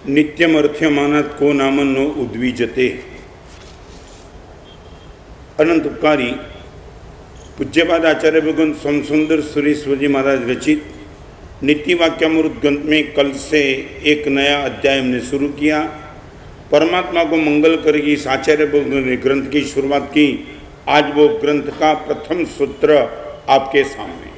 नित्यमर्थ्यमानात् को नाम नो उद्विजते। अनंत उपकारी पूज्यपाद आचार्य भगवान सोमसुंदर सुरेश्वर जी महाराज रचित नित्य वाक्यामृत ग्रंथ में कल से एक नया अध्याय हमने शुरू किया। परमात्मा को मंगल करेगी इस आचार्य भगवान ने ग्रंथ की शुरुआत की। आज वो ग्रंथ का प्रथम सूत्र आपके सामने।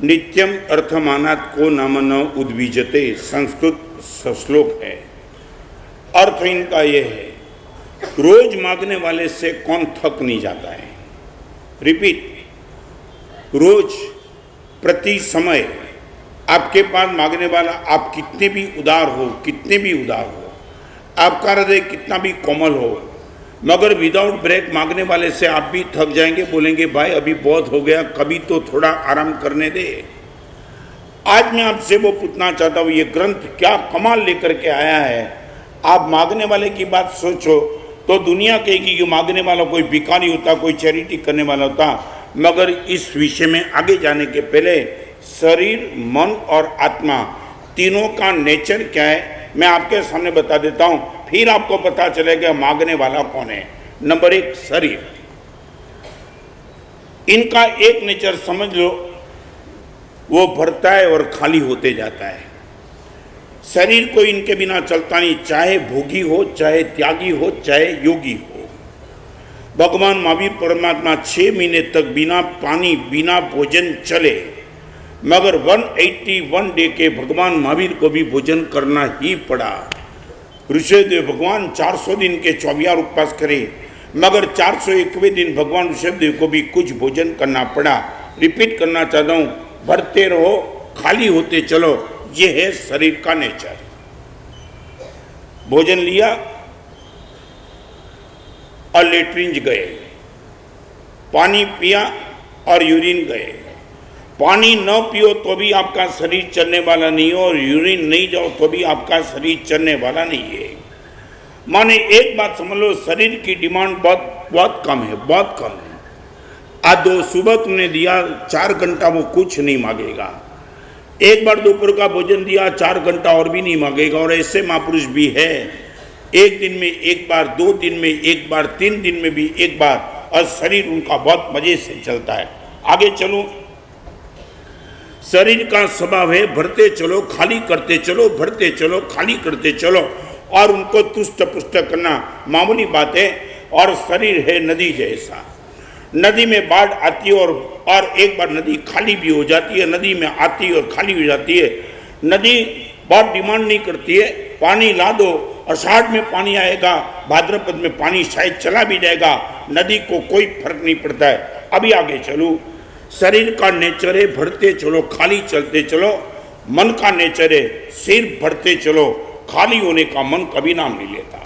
नित्यम अर्थमानात् को नाम न उद्विजते संस्कृत श्लोक है। अर्थ इनका यह है, रोज मांगने वाले से कौन थक नहीं जाता है। रिपीट, रोज प्रति समय आपके पास मांगने वाला, आप कितने भी उदार हो, कितने भी उदार हो, आपका हृदय कितना भी कोमल हो, मगर विदाउट ब्रेक मांगने वाले से आप भी थक जाएंगे। बोलेंगे भाई अभी बहुत हो गया, कभी तो थोड़ा आराम करने दे। आज मैं आपसे वो पूछना चाहता हूँ, ये ग्रंथ क्या कमाल लेकर के आया है। आप मांगने वाले की बात सोचो तो दुनिया कहेगी कि मांगने वाला कोई भिखारी होता, कोई चैरिटी करने वाला होता। मगर इस विषय में आगे जाने के पहले शरीर, मन और आत्मा तीनों का नेचर क्या है मैं आपके सामने बता देता हूँ, फिर आपको पता चलेगा मांगने वाला कौन है। नंबर एक, शरीर। इनका एक नेचर समझ लो, वो भरता है और खाली होते जाता है। शरीर को इनके बिना चलता नहीं, चाहे भोगी हो, चाहे त्यागी हो, चाहे योगी हो। भगवान महावीर परमात्मा 6 महीने तक बिना पानी बिना भोजन चले, मगर 181 डे के भगवान महावीर को भी भोजन करना ही पड़ा। ऋषभदेव भगवान 400 दिन के 24 उपवास करे, मगर 401वें दिन भगवान ऋषभदेव को भी कुछ भोजन करना पड़ा। रिपीट करना चाहता हूँ, भरते रहो, खाली होते चलो, ये है शरीर का नेचर। भोजन लिया और लेटरिन गए, पानी पिया और यूरिन गए। पानी न पियो तो भी आपका शरीर चलने वाला नहीं हो, और यूरिन नहीं जाओ तो भी आपका शरीर चलने वाला नहीं है। माने एक बात समझ लो, शरीर की डिमांड बहुत बहुत कम है, बहुत कम है। आज दो सुबह तुमने दिया 4 घंटा, वो कुछ नहीं मांगेगा। एक बार दोपहर का भोजन दिया 4 घंटा और भी नहीं मांगेगा। और ऐसे महापुरुष भी है, एक दिन में एक बार, 2 दिन में एक बार, 3 दिन में भी एक बार, और शरीर उनका बहुत मजे से चलता है। आगे चलो, शरीर का स्वभाव है भरते चलो, खाली करते चलो, भरते चलो, खाली करते चलो, और उनको तुष्ट पुष्ट करना मामूली बात है। और शरीर है नदी जैसा, नदी में बाढ़ आती है और एक बार नदी खाली भी हो जाती है, नदी में आती है और खाली हो जाती है। नदी बहुत डिमांड नहीं करती है, पानी ला दो, आषाढ़ में पानी आएगा, भाद्रपद में पानी शायद चला भी जाएगा, नदी को कोई फर्क नहीं पड़ता है। अभी आगे चलो, शरीर का नेचर है भरते चलो, खाली चलते चलो। मन का नेचर है सिर्फ भरते चलो, खाली होने का मन कभी नाम नहीं लेता।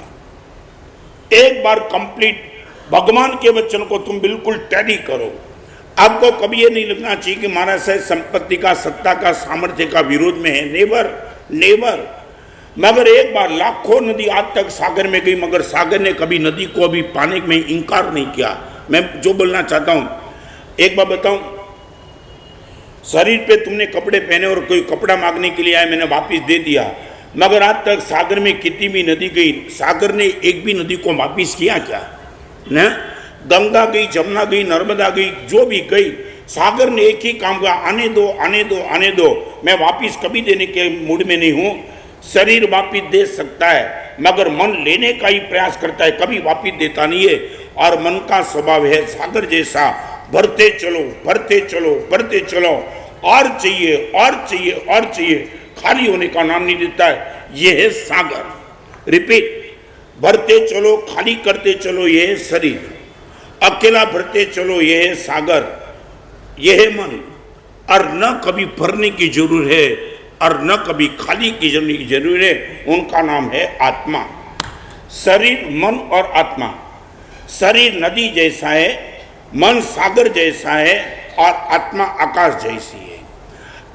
एक बार कंप्लीट भगवान के वचन को तुम बिल्कुल टैली करो। आपको कभी ये नहीं लगना चाहिए कि महाराज साहब संपत्ति का, सत्ता का, सामर्थ्य का विरोध में है। Never never. मगर एक बार लाखों नदी आज तक सागर में गई, मगर सागर ने कभी नदी को अभी पाने में इंकार नहीं किया। मैं जो बोलना चाहता हूं, एक बार बताऊं, शरीर पे तुमने कपड़े पहने और कोई कपड़ा मांगने के लिए आया, मैंने वापिस दे दिया, मगर आज तक सागर में कितनी भी नदी गई, सागर ने एक भी नदी को वापिस किया क्या? न गंगा गई, जमुना गई, नर्मदा गई, जो भी गई, सागर ने एक ही काम किया, आने दो, आने दो, आने दो। मैं वापिस कभी देने के मूड में नहीं हूँ। शरीर वापिस दे सकता है, मगर मन लेने का ही प्रयास करता है, कभी वापिस देता नहीं है। और मन का स्वभाव है सागर जैसा, भरते चलो, भरते चलो, भरते चलो, और चाहिए, और चाहिए, और चाहिए, खाली होने का नाम नहीं देता है। यह है सागर। रिपीट, भरते चलो, खाली करते चलो, यह है शरीर। अकेला भरते चलो, यह है सागर, यह है मन। और न कभी भरने की जरूरत है और न कभी खाली की जरूरत है, उनका नाम है आत्मा। शरीर, मन और आत्मा। शरीर नदी जैसा है, मन सागर जैसा है, और आत्मा आकाश जैसी है।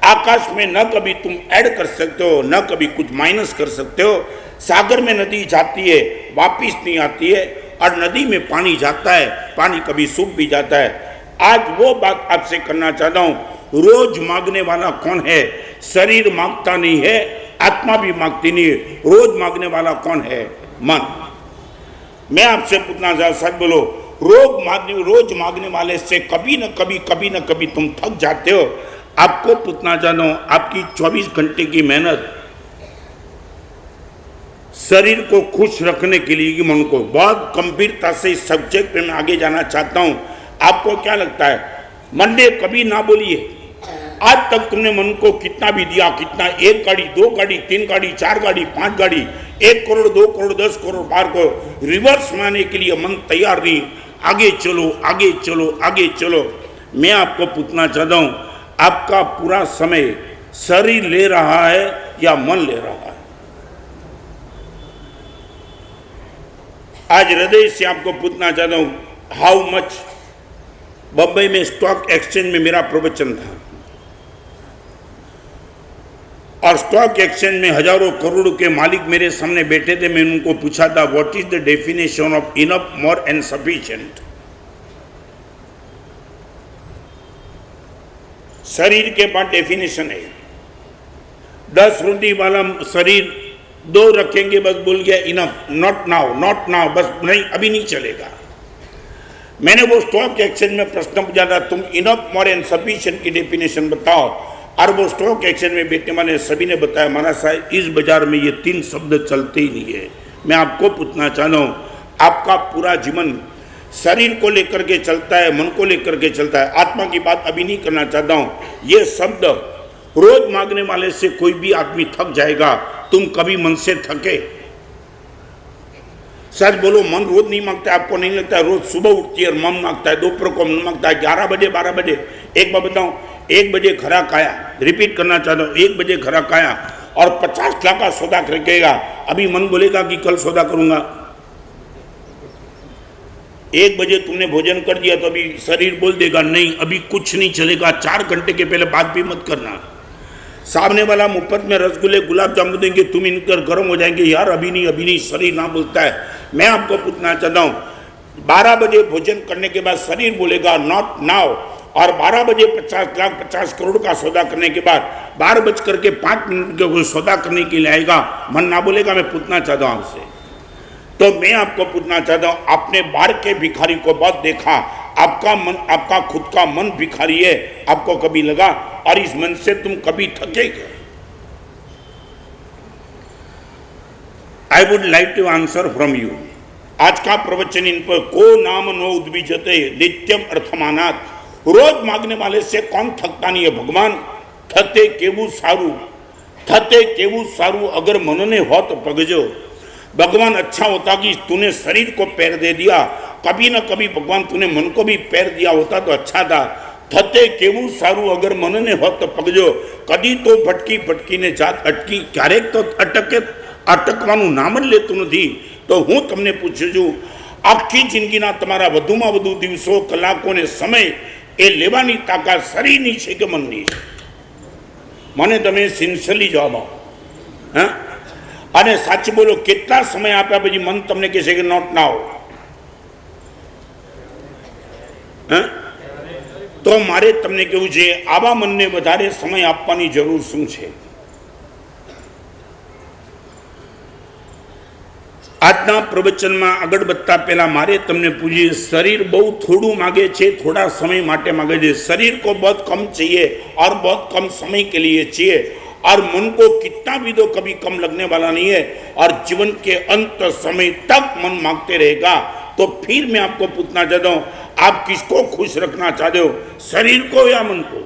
आकाश में न कभी तुम ऐड कर सकते हो, न कभी कुछ माइनस कर सकते हो। सागर में नदी जाती है, वापिस नहीं आती है, और नदी में पानी जाता है, पानी कभी सूख भी जाता है। आज वो बात आपसे करना चाहता हूँ, रोज मांगने वाला कौन है? शरीर मांगता नहीं है, आत्मा भी मांगती नहीं है। रोज मांगने वाला कौन है? मन। मैं आपसे पूछना चाहता, सच बोलो, रोज मांगने वाले से कभी न कभी तुम थक जाते हो? आपको पूछना चाहता हूं, आपकी 24 घंटे की मेहनत शरीर को खुश रखने के लिए कि मन को, बहुत गंभीरता से इस सब्जेक्ट पे मैं आगे जाना चाहता हूं। आपको क्या लगता है, मन ने कभी ना बोलिए आज तक तुमने मन को कितना भी दिया, कितना, 1 गाड़ी, 2 गाड़ी, 3 गाड़ी, 4 गाड़ी, 5 गाड़ी, 1 करोड़, 2 करोड़, 10 करोड़ बार को रिवर्स मारने के लिए मन तैयार नहीं। आगे चलो, आगे चलो, आगे चलो। मैं आपको पूछना चाहता हूं, आपका पूरा समय शरीर ले रहा है या मन ले रहा है? आज हृदय से आपको पूछना चाहता हूं, हाउ मच। बंबई में स्टॉक एक्सचेंज में मेरा प्रवचन था और स्टॉक एक्सचेंज में हजारों करोड़ों के मालिक मेरे सामने बैठे थे। मैंने उनको पूछा था, what is the definition of enough, more and sufficient. शरीर के बाद डेफिनेशन है, 10 रोटी वाला शरीर 2 रखेंगे बस, बोल गया enough, not now, not now, बस नहीं, अभी नहीं चलेगा। मैंने वो स्टॉक एक्सचेंज में प्रश्न पूछा था, तुम इनफ, मोर एंड सफिशिएंट की डेफिनेशन बताओ। और वो स्टॉक एक्सचेंज में बैठने वाले सभी ने बताया, महाराज साहब इस बाजार में ये 3 शब्द चलते ही नहीं है। मैं आपको पूछना चाहता हूँ, आपका पूरा जीवन शरीर को लेकर के चलता है, मन को लेकर के चलता है। आत्मा की बात अभी नहीं करना चाहता हूँ। ये शब्द रोज मांगने वाले से कोई भी आदमी थक जाएगा। तुम कभी मन से थके? सच बोलो, मन रोज नहीं मांगता। आपको नहीं लगता है रोज सुबह उठती है और मन मांगता है, दोपहर को मन मांगता है, 11 बजे, 12 बजे। एक बार बताऊं, 1 बजे खरा खाया, रिपीट करना चाहता हूँ, 1 बजे खरा खाया और 50 लाख का सौदा करेगा, अभी मन बोलेगा कि कल सौदा करूंगा। 1 बजे तुमने भोजन कर दिया तो अभी शरीर बोल देगा नहीं, अभी कुछ नहीं चलेगा, 4 घंटे के पहले बात भी मत करना। सामने वाला मुफ्त में रसगुल्ले, गुलाब जामुन देंगे, तुम इनकर गर्म हो जाएंगे, यार अभी नहीं, शरीर ना बोलता है। मैं आपको पूछना चाहता हूँ, 12 बजे भोजन करने के बाद शरीर बोलेगा नॉट नाउ, और 12 बजे 50 लाख 50 करोड़ का सौदा करने के बाद 12:05 के सौदा करने के लिए आएगा, मन ना बोलेगा। मैं पूछना चाहता हूँ आपसे, तो मैं आपको पूछना चाहता हूँ, आपने बाहर के भिखारी को बहुत देखा, आपका मन, आपका खुद का मन भिखारी है, आपको कभी लगा और इस मन से तुम कभी थकेगे? I would like to answer from you. आज का प्रवचन इन पर, को नाम नो उद्विजते नित्यम अर्थमानात। रोज मांगने वाले से कौन थकता नहीं है? भगवान थते केवू सारू अगर मनने हो तो पगजो। भगवान अच्छा होता कि तूने शरीर को पैर दे दिया, कभी ना कभी भगवान तूने मन को भी पैर दिया होता तो अच्छा था। थते केवू सारू अगर मनने हो तो पगजो। कदी तो भटकी ने जात अटकी, क्यारेक तो अटकવાનું નામ જ લેતું નથી। તો હું તમને પૂછું છું, આખી જિંદગીના તમારા વધુમાં વધુ દિવસો, કલાકો ને સમય એ લેવાની તાકાત શરીરની છે કે મનની છે? મને તમે સિન્સિયરલી જવાબ આપો, હા? અને સાચું બોલો, કેટલા સમય આપ્યા પછી મન તમને કહેશે કે નોટ નાઉ? હા? તો મારે તમને કહેવું છે, આવા મનને વધારે સમય આપવાની જરૂર શું છે? આજના પ્રવચનમાં આગળ વધતા પહેલા મારે તમને પૂછીએ, शरीर बहुत थोड़ू मांगे छे, थोड़ा समय माटे मांगे छे। शरीर को बहुत कम चाहिए और बहुत कम समय के लिए चाहिए, और मन को कितना भी दो कभी कम लगने वाला नहीं है, और जीवन के अंत समय तक मन मांगते रहेगा। तो फिर मैं आपको पूछना चाहता हूँ, आप किसको खुश रखना चाहते हो, शरीर को या मन को?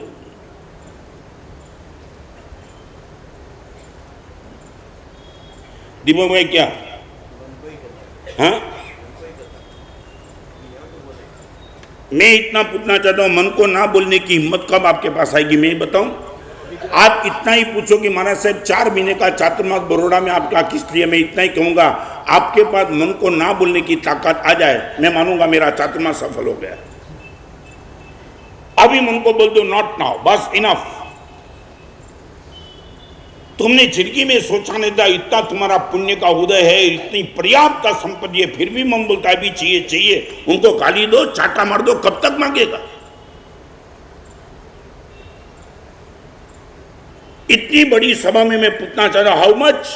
दीपक भाई क्या? हाँ, मैं इतना पूछना चाहता हूं, मन को ना बोलने की हिम्मत कब आपके पास आएगी? मैं बताऊं, आप इतना ही पूछो कि महाराज साहब 4 महीने का चातुर्मास बड़ौदा में आपका किस लिए? मैं इतना ही कहूंगा, आपके पास मन को ना बोलने की ताकत आ जाए, मैं मानूंगा मेरा चातुर्मास सफल हो गया। अभी मन को बोल दो नॉट नाउ, बस इनफ। तुमने जिंदगी में सोचा नहीं था, इतना तुम्हारा पुण्य का उदय है, इतनी पर्याप्त संपत्ति है, फिर भी मन बोलता है भी चाहिए। उनको गाली दो, चाटा मार दो, कब तक मांगेगा? इतनी बड़ी सभा में मैं पूछना चाह रहा, हाउ मच?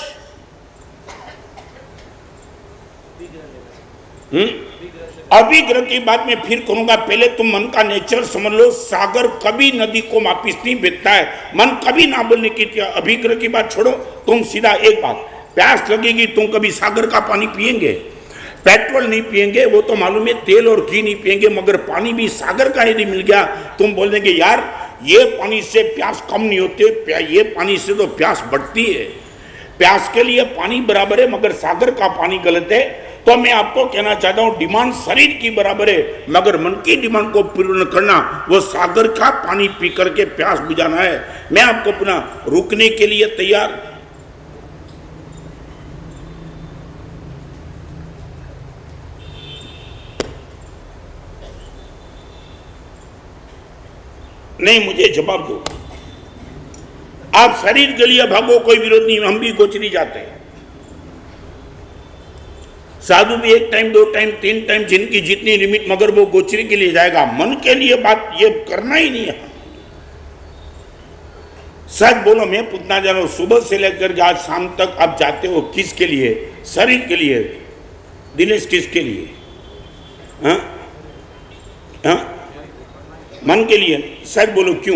अभिग्रह की बात मैं फिर करूंगा, पहले तुम मन का नेचर समझ लो। सागर कभी नदी को वापिस नहीं भेजता है, मन कभी ना बोलने की। अभिग्रह की बात छोड़ो, तुम सीधा एक बात, प्यास लगेगी, तुम कभी सागर का पानी पिएंगे? पेट्रोल नहीं पिएंगे, वो तो मालूम है, तेल और घी नहीं पिएंगे, मगर पानी भी सागर का यदि मिल गया, तुम बोल देंगे यार ये पानी से प्यास कम नहीं होती, ये पानी से तो प्यास बढ़ती है। प्यास के लिए पानी बराबर है, मगर सागर का पानी गलत है। तो मैं आपको कहना चाहता हूं, डिमांड शरीर की बराबर है, मगर मन की डिमांड को पूर्ण करना वो सागर का पानी पी करके प्यास बुझाना है। मैं आपको अपना रुकने के लिए तैयार। नहीं, मुझे जवाब दो। आप शरीर के लिए भागो, कोई विरोध नहीं, हम भी गोचरी जाते हैं। साधु भी 1 टाइम 2 टाइम 3 टाइम, जिनकी जितनी लिमिट, मगर वो गोचरी के लिए जाएगा। मन के लिए बात ये करना ही नहीं है। सच बोलो, मैं पूछना जा रहा हूं, सुबह से लेकर आज शाम तक आप जाते हो किसके लिए? शरीर के लिए। दिनेश किसके लिए? हाँ हाँ, मन के लिए। सच बोलो, क्यों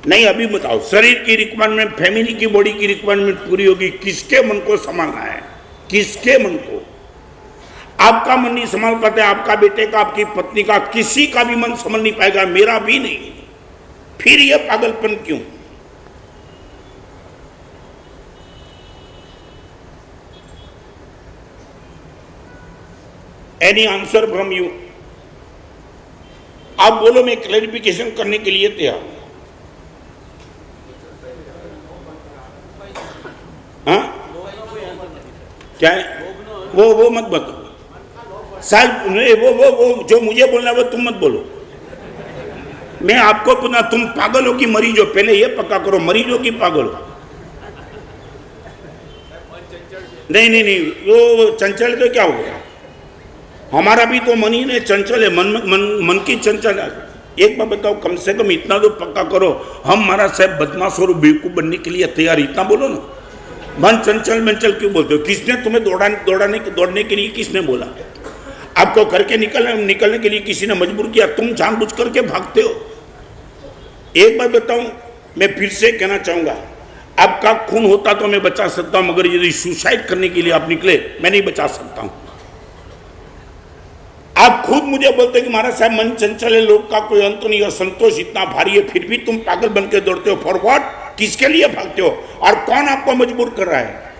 नहीं? अभी बताओ, शरीर की रिक्वायरमेंट, फैमिली की, बॉडी की रिक्वायरमेंट पूरी होगी, किसके मन को संभालना है? किसके मन को? आपका मन नहीं संभाल पाते, आपका बेटे का, आपकी पत्नी का, किसी का भी मन संभाल नहीं पाएगा, मेरा भी नहीं। फिर यह पागलपन क्यों? Any answer from you? आप बोलो, मैं क्लैरिफिकेशन करने के लिए तैयार हूं। हाँ, क्या है? वो मत बताओ साहब, वो जो मुझे बोलना है वो तुम मत बोलो। मैं आपको पुनः, तुम पागल हो कि मरीज हो? पहले ये पक्का करो, मरीज हो कि पागल हो? नहीं नहीं नहीं, वो चंचल तो क्या हो गया? हमारा भी तो मन ही नहीं चंचल है, मन की चंचल है। एक बात बताओ, कम से कम इतना तो पक्का करो, हम हमारा साहब बदमाश और बेवकूफ बनने के लिए तैयार, इतना बोलो ना। मन चंचल मंचल क्यों बोलते हो? किसने तुम्हें दौड़ने के लिए किसने बोला? आपको करके निकलने के लिए किसी ने मजबूर किया? तुम जानबूझ करके भागते हो। एक बात बताऊं, मैं फिर से कहना चाहूंगा, आपका खून होता तो मैं बचा सकता हूं, मगर यदि सुसाइड करने के लिए आप निकले, मैं नहीं बचा सकता हूं। आप खुद मुझे बोलते कि महाराज साहब मन चंचल है, लोग का कोई अंत नहीं, और संतोष इतना भारी है, फिर भी तुम पागल बन के दौड़ते हो। For what? किसके लिए भागते हो? और कौन आपको मजबूर कर रहा है?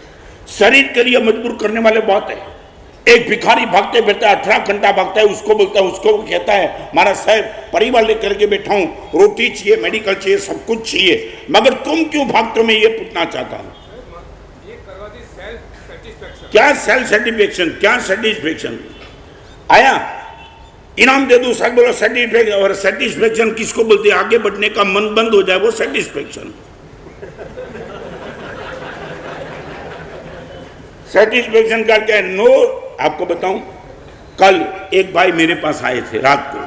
शरीर के लिए मजबूर करने वाले बहुत है। एक भिखारी भागते बैठता है, 18 घंटा भागता है, उसको बोलता है, उसको कहता है महाराज साहब परिवार लेकर के बैठा हूं, रोटी चाहिए, मेडिकल चाहिए, सब कुछ चाहिए, मगर तुम क्यों भागते हो? मैं ये पूछना चाहता हूं। क्या सेल्फ सेटिस्फेक्शन? क्या सेटिस्फेक्शन आया? इनाम दे दो, सब बोलो सेटिस्फेक्शन। और सेटिस्फेक्शन किसको बोलते हैं? आगे बढ़ने का मन बंद हो जाए वो सेटिस्फेक्शन। सेटिस्फेक्शन का क्या है? नो। आपको बताऊं, कल एक भाई मेरे पास आए थे रात को,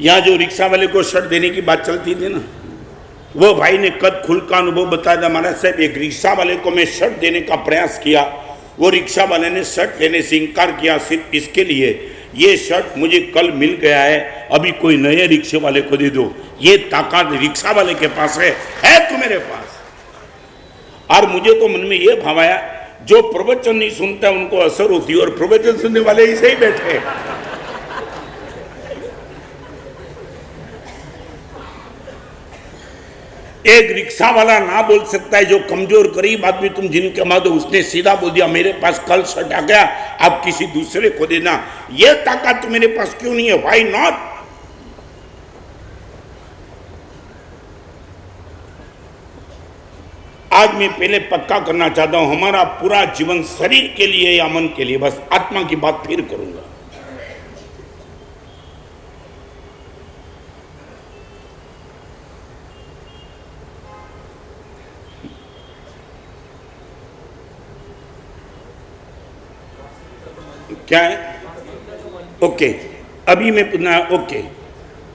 यहां जो रिक्शा वाले को शर्ट देने की बात चलती थी ना, वो भाई ने कद खुल का अनुभव बताया था। महाराज साहब, एक रिक्शा वाले को मैं शर्ट देने का प्रयास किया, वो रिक्शा वाले ने शर्ट लेने से इनकार किया, सिर्फ इसके लिए ये शर्ट मुझे कल मिल गया है, अभी कोई नए रिक्शे वाले को दे दो। ये ताकत रिक्शा वाले के पास है तो मेरे पास। और मुझे तो मन में ये भाव आया, जो प्रवचन नहीं सुनता उनको असर होती है, और प्रवचन सुनने वाले ऐसे ही बैठे। एक रिक्शा वाला ना बोल सकता है, जो कमजोर गरीब आदमी तुम जिनके मादो, उसने सीधा बोल दिया मेरे पास कल शर्ट आ गया, आप किसी दूसरे को देना। ये ताकत तो मेरे पास क्यों नहीं है? Why not? आज मैं पहले पक्का करना चाहता हूं, हमारा पूरा जीवन शरीर के लिए या मन के लिए? बस आत्मा की बात फिर करूंगा। क्या है? ओके, अभी मैं पूछना। ओके,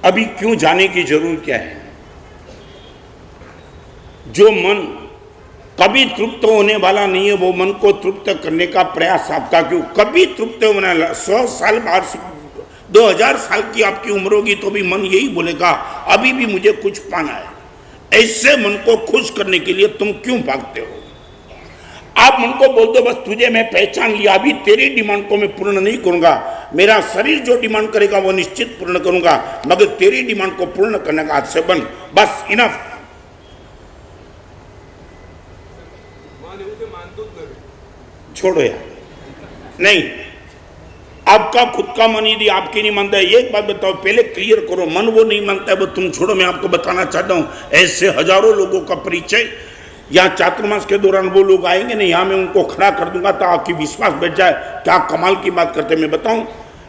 अभी क्यों जाने की जरूरत क्या है? जो मन कभी तृप्त होने वाला नहीं है, वो मन को तृप्त करने का प्रयास आपका क्यों? कभी तृप्त होने वाला 100 साल बाद 2000 साल की आपकी उम्र होगी तो भी मन यही बोलेगा अभी भी मुझे कुछ पाना है। ऐसे मन को खुश करने के लिए तुम क्यों भागते हो? आप मन को बोल दो बस तुझे मैं पहचान लिया, अभी तेरी डिमांड को मैं पूर्ण नहीं करूंगा, मेरा शरीर जो डिमांड करेगा वो निश्चित पूर्ण करूंगा, मगर तेरी डिमांड को पूर्ण करने का आज से बन, बस इनफ। छोड़ो यार, नहीं, आपका खुद का मन यदि आपकी नहीं मानता है, एक बात बताओ, पहले क्लियर करो, मन वो नहीं मानता है वो तुम छोड़ो। मैं आपको बताना चाहता हूं ऐसे हजारों लोगों का परिचय यहाँ चातुर्मास के दौरान वो लोग आएंगे ना, यहाँ मैं उनको खड़ा कर दूंगा तो आपकी विश्वास बैठ जाए क्या कमाल की बात करते। मैं बताऊं,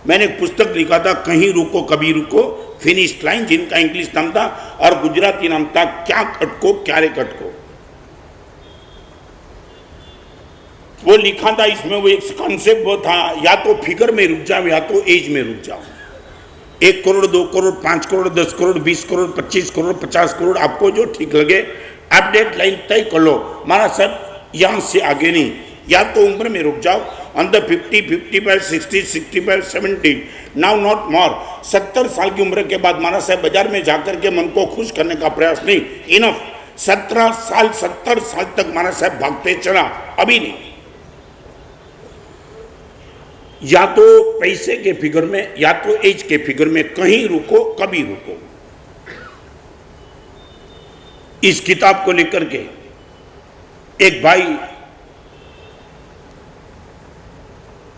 मैंने एक पुस्तक लिखा था, कहीं रुको कभी रुको, फिनिश लाइन, जिनका इंग्लिश नाम था और गुजराती नाम था क्या कटको क्यारे कटको। वो लिखा था, इसमें वो एक कॉन्सेप्ट वो था, या तो फिगर में रुक जाओ या तो एज में रुक जाओ। 1 करोड़ 2 करोड़ 5 करोड़ 10 करोड़ 20 करोड़ 25 करोड़ 50 करोड़ आपको जो ठीक लगे अपडेट लाइन तय कर लो। माना साहब यहाँ से आगे नहीं, या तो उम्र में रुक जाओ, अंदर 50 55 60 65 70, नाउ नॉट मोर। 70 साल की उम्र के बाद माना साहब बाजार में जाकर के मन को खुश करने का प्रयास नहीं, इनफ। 17 साल 70 साल तक माना साहब भागते चला, अभी नहीं। या तो पैसे के फिगर में या तो एज के फिगर में, कहीं रुको कभी रुको। इस किताब को लेकर के एक भाई,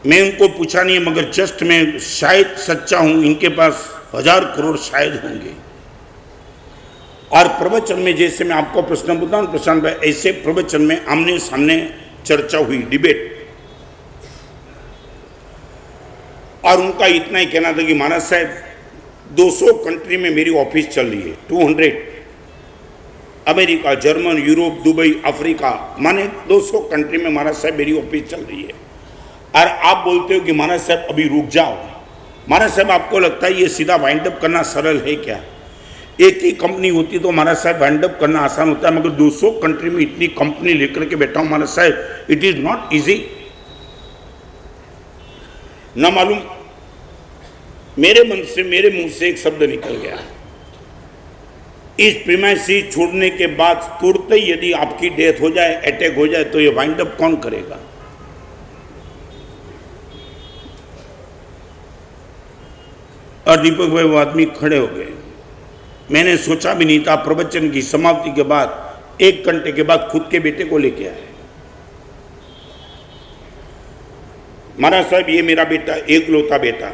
मैं उनको पूछा नहीं है मगर जस्ट मैं शायद सच्चा हूं, इनके पास 1000 करोड़ शायद होंगे। और प्रवचन में जैसे मैं आपको प्रश्न पूछता हूं प्रशांत भाई, ऐसे प्रवचन में आमने सामने चर्चा हुई, डिबेट, और उनका इतना ही कहना था कि महाराज साहब 200 कंट्री में मेरी ऑफिस चल रही है, 200, America, German, Europe, Dubai, Africa, माने 200 कंट्री में महाराज साहब मेरी ऑफिस चल रही है, और आप बोलते हो कि महाराज साहब अभी रुक जाओ। महाराज साहब आपको लगता है ये सीधा वाइंड अप करना सरल है क्या? एक ही कंपनी होती तो महाराज साहब वाइंड अप करना आसान होता है, मगर 200 कंट्री में इतनी कंपनी लेकर के बैठा हूं महाराज साहब, इट इज नॉट ईजी। न मालूम मेरे मन से, मेरे मुंह से एक शब्द निकल गया, इस प्रीमाइसी छोड़ने के बाद तुरंत ही यदि आपकी डेथ हो जाए, अटैक हो जाए, तो ये वाइंड अप कौन करेगा? और दीपक भाई वो आदमी खड़े हो गए। मैंने सोचा भी नहीं था, प्रवचन की समाप्ति के बाद 1 घंटे के बाद खुद के बेटे को लेके आए। महाराज साहब ये मेरा बेटा, एकलौता बेटा,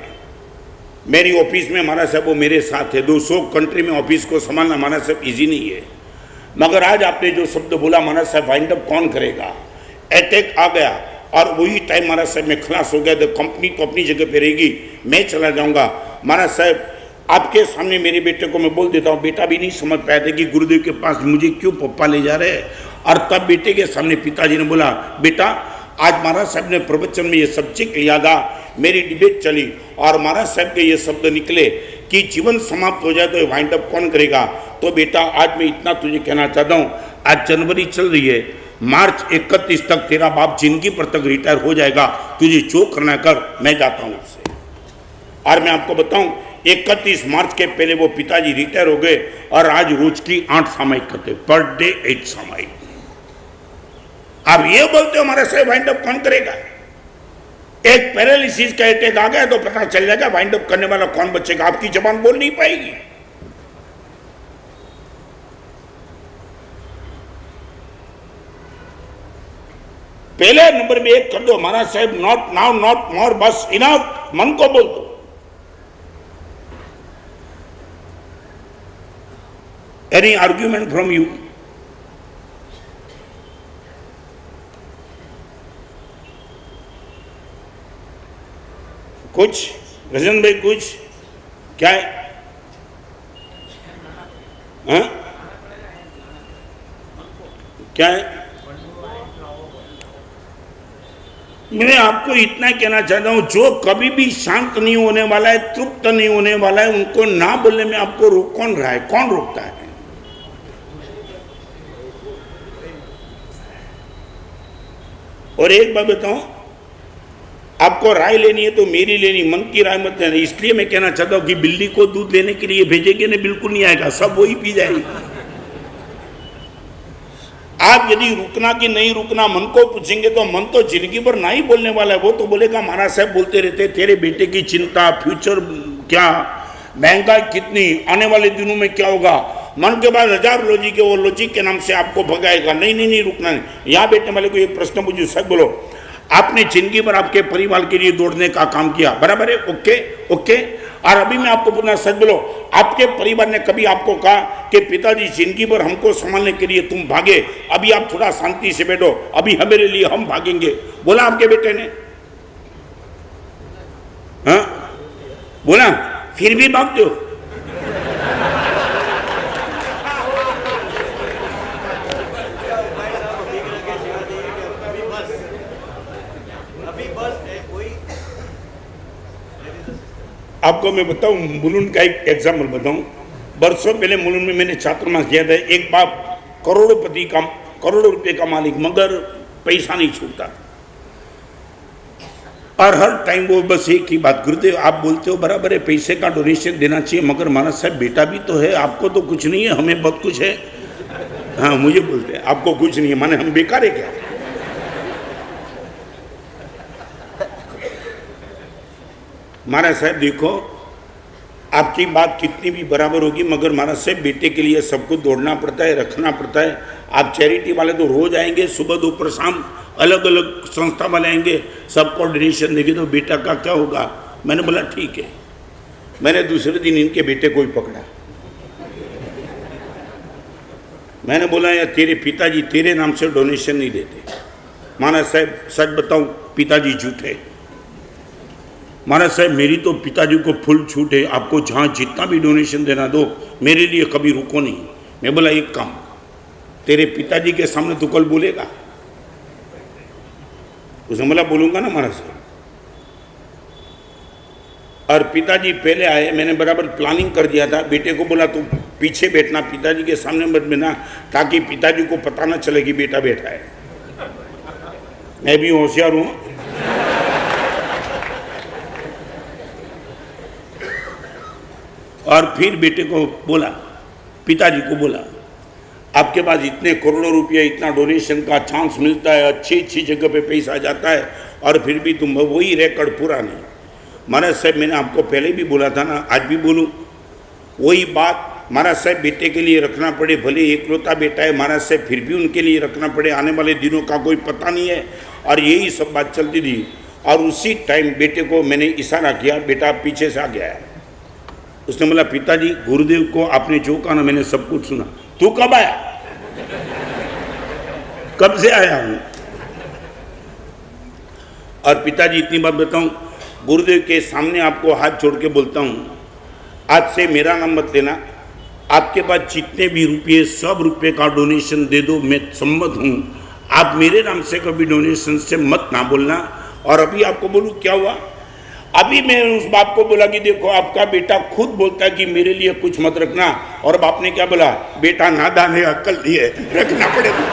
मेरी ऑफिस में महाराज साहब वो मेरे साथ है। 200 कंट्री में ऑफिस को संभालना महाराज साहब इजी नहीं है, मगर आज आपने जो शब्द बोला महाराज साहब वाइंड अप कौन करेगा, अटैक आ गया और वही टाइम महाराज साहब में खलास हो गया, तो कंपनी तो अपनी जगह पे रहेगी, मैं चला जाऊंगा। महाराज साहब आपके सामने मेरे बेटे को मैं बोल देता हूँ, बेटा भी नहीं समझ पाया था कि गुरुदेव के पास मुझे क्यों पप्पा ले जा रहे हैं, और तब बेटे के सामने पिताजी ने बोला, बेटा आज महाराज साहब ने प्रवचन में ये सब्जेक्ट लिया था, मेरी डिबेट चली और महाराज साहब के ये शब्द निकले कि जीवन समाप्त हो जाए तो वाइंड अप कौन करेगा। तो बेटा आज मैं इतना तुझे कहना चाहता हूँ, आज जनवरी चल रही है, मार्च 31 तक तेरा बाप जिंदगी पर तक रिटायर हो जाएगा, तुझे जो करना कर, मैं जाता हूँ उससे। और मैं आपको बताऊं 31 मार्च के पहले वो पिताजी रिटायर हो गए और आज रोज की 8 सामायिक करते, पर डे 8 सामायिक। आप ये बोलते हो हमारे से वाइंड अप कौन करेगा? एक पैरालिसिस का अटैक आ गया तो पता चल जाएगा वाइंड अप करने वाला कौन बचेगा, आपकी जबान बोल नहीं पाएगी। पहले नंबर में एक कर दो, महाराज साहब नॉट नाउ नॉट मोर, बस इनफ, मन को बोल दो। Any argument from you? कुछ रजन भाई, कुछ क्या है? हाँ? क्या है? मैं आपको इतना कहना चाहता हूं, जो कभी भी शांत नहीं होने वाला है, तृप्त नहीं होने वाला है, उनको ना बोलने में आपको रोक कौन रहा है? कौन रोकता है? और एक बात बताऊं, आपको राय लेनी है तो मेरी लेनी, मन की राय मत लेना। इसलिए मैं कहना चाहता हूं कि बिल्ली को दूध लेने के लिए भेजेंगे ना, बिल्कुल नहीं आएगा, सब वही पी जाएगी। आप यदि रुकना कि नहीं रुकना मन को पूछेंगे तो मन तो जिंदगी भर ना ही बोलने वाला है। वो तो बोलेगा महाराज साहब बोलते रहते तेरे बेटे की चिंता, फ्यूचर क्या, महंगाई कितनी, आने वाले दिनों में क्या होगा। मन के बाद हजार लॉजिक है, वो लॉजिक के नाम से आपको भगाएगा। नहीं नहीं नहीं, रुकना नहीं। यहाँ बैठने वाले को एक प्रश्न पूछो, सब बोलो, आपने जिंदगी भर आपके परिवार के लिए दौड़ने का काम किया, बराबर है? Okay okay. और अभी मैं आपको पूछना, सच बोलो, आपके परिवार ने कभी आपको कहा कि पिताजी जिंदगी भर हमको संभालने के लिए तुम भागे, अभी आप थोड़ा शांति से बैठो, अभी हमारे लिए हम भागेंगे? बोला आपके बेटे ने? हाँ बोला? फिर भी भागते हो। आपको मैं बताऊं, मुलुंड का एक एग्जाम्पल बताऊं। बरसों पहले मुलुंड में मैंने छात्रावास किया था। एक बाप करोड़पति का, करोड़ों रुपए का मालिक, मगर पैसा नहीं छूटता। और हर टाइम वो बस एक ही बात, गुरुदेव आप बोलते हो बराबर है, पैसे का डोनेशन देना चाहिए, मगर महाराज साहब बेटा भी तो है, आपको तो कुछ नहीं है, हमें बहुत कुछ है। हाँ मुझे बोलते हैं आपको कुछ नहीं है, माने हम बेकार है क्या? महाराज साहब देखो, आपकी बात कितनी भी बराबर होगी, मगर महाराज साहब बेटे के लिए सबको दौड़ना पड़ता है, रखना पड़ता है। आप चैरिटी वाले तो रोज आएंगे, सुबह दोपहर शाम अलग अलग संस्था वाले आएंगे, सबको डोनेशन देंगे, तो बेटा का क्या होगा? मैंने बोला ठीक है। मैंने दूसरे दिन इनके बेटे को ही पकड़ा। मैंने बोला यार तेरे पिताजी तेरे नाम से डोनेशन नहीं देते। महाराज साहब सच बताऊं, पिताजी झूठे। महाराज साहब मेरी तो पिताजी को फुल छूट है, आपको जहाँ जितना भी डोनेशन देना दो, मेरे लिए कभी रुको नहीं। मैं बोला एक काम, तेरे पिताजी के सामने तू कल बोलेगा? उसने बोला बोलूंगा ना महाराज साहब। और पिताजी पहले आए, मैंने बराबर प्लानिंग कर दिया था। बेटे को बोला तू पीछे बैठना, पिताजी के सामने मत बैठना, ताकि पिताजी को पता ना चले कि बेटा बैठा है। मैं भी होशियार हूँ। और फिर बेटे को बोला, पिताजी को बोला, आपके पास इतने करोड़ों रुपये, इतना डोनेशन का चांस मिलता है, अच्छी अच्छी जगह पे पैसा जाता है, और फिर भी तुम वही रिकॉर्ड पूरा नहीं। महाराज साहब मैंने आपको पहले भी बोला था ना, आज भी बोलूं वही बात। महाराज साहब बेटे के लिए रखना पड़े, भले एकलौता बेटा है महाराज साहब, फिर भी उनके लिए रखना पड़े, आने वाले दिनों का कोई पता नहीं है। और यही सब बात चलती थी। और उसी टाइम बेटे को मैंने इशारा किया, बेटा पीछे से आ गया है। उसने बोला पिताजी गुरुदेव को आपने जो कहा ना मैंने सब कुछ सुना। तू कब आया? कब से आया हूं? और पिताजी इतनी बात बताऊं, गुरुदेव के सामने आपको हाथ जोड़ के बोलता हूं, आज से मेरा नाम मत लेना, आपके पास जितने भी रुपये, सब रुपये का डोनेशन दे दो, मैं सम्मत हूं। आप मेरे नाम से कभी डोनेशन से मत ना बोलना। और अभी आपको बोलूं क्या हुआ? अभी मैं उस बाप को बोला कि देखो आपका बेटा खुद बोलता है कि मेरे लिए कुछ मत रखना, और बाप ने क्या बोला? बेटा नादान है, अक्ल नहीं है, रखना पड़ेगा।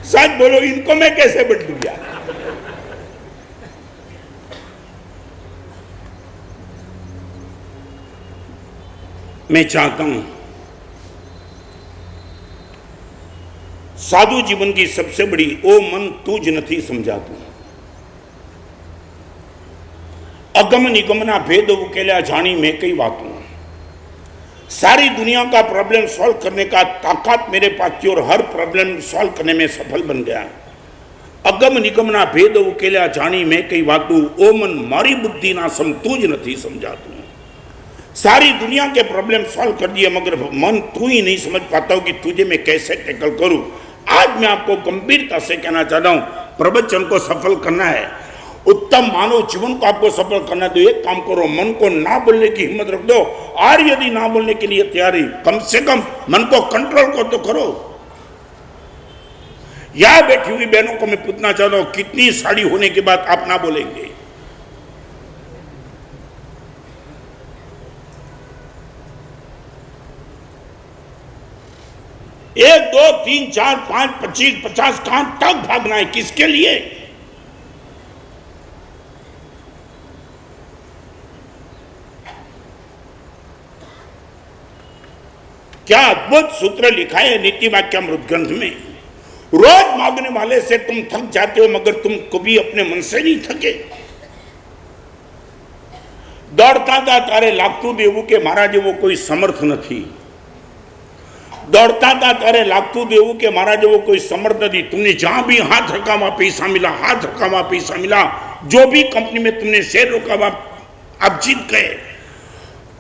सच बोलो, इनको मैं कैसे बदलूं यार? मैं चाहता हूं साधु जीवन की सबसे बड़ी, ओ मन तुझ नहीं समझातू, अगम निगमना भेद उकेला जानी मैं कई बातों। सारी दुनिया का प्रॉब्लम सॉल्व करने का ताकत मेरे पास थी, और हर प्रॉब्लम सॉल्व करने में सफल बन गया। अगम निगमना भेद उकेला जानी मैं कई बातू, ओ मन मारी बुद्धि ना सम तुझ नहीं समझातू। सारी दुनिया के प्रॉब्लम सॉल्व कर दिए, मगर मन तू ही नहीं समझ पाता हूं कि तुझे मैं कैसे टैकल करूं। आज मैं आपको गंभीरता से कहना चाहता हूं, प्रवचन को सफल करना है, उत्तम मानव जीवन को आपको सफल करना है, तो एक काम करो, मन को ना बोलने की हिम्मत रख दो। और यदि ना बोलने के लिए तैयारी, कम से कम मन को कंट्रोल को तो करो। यहां बैठी हुई बहनों को मैं पूछना चाहता हूं, कितनी साड़ी होने के बाद आप ना बोलेंगे? 1 2 3 4 5 25 50 कहां तक भागना है? किसके लिए? क्या अद्भुत सूत्र लिखा है नीति वाक्यामृत ग्रंथ में। रोज मांगने वाले से तुम थक जाते हो, मगर तुम कभी अपने मन से नहीं थके। दौड़ता था तारे लागतू देवू के महाराज वो कोई समर्थ नहीं। दौड़ता था तारे लागतू देवू के महाराज वो कोई समर्थ नहीं। तुमने जहां भी हाथ रखा वहां पैसा मिला, हाथ रखा वहां पैसा मिला। जो भी कंपनी में तुमने शेयर रोका वहां आप जीत गए।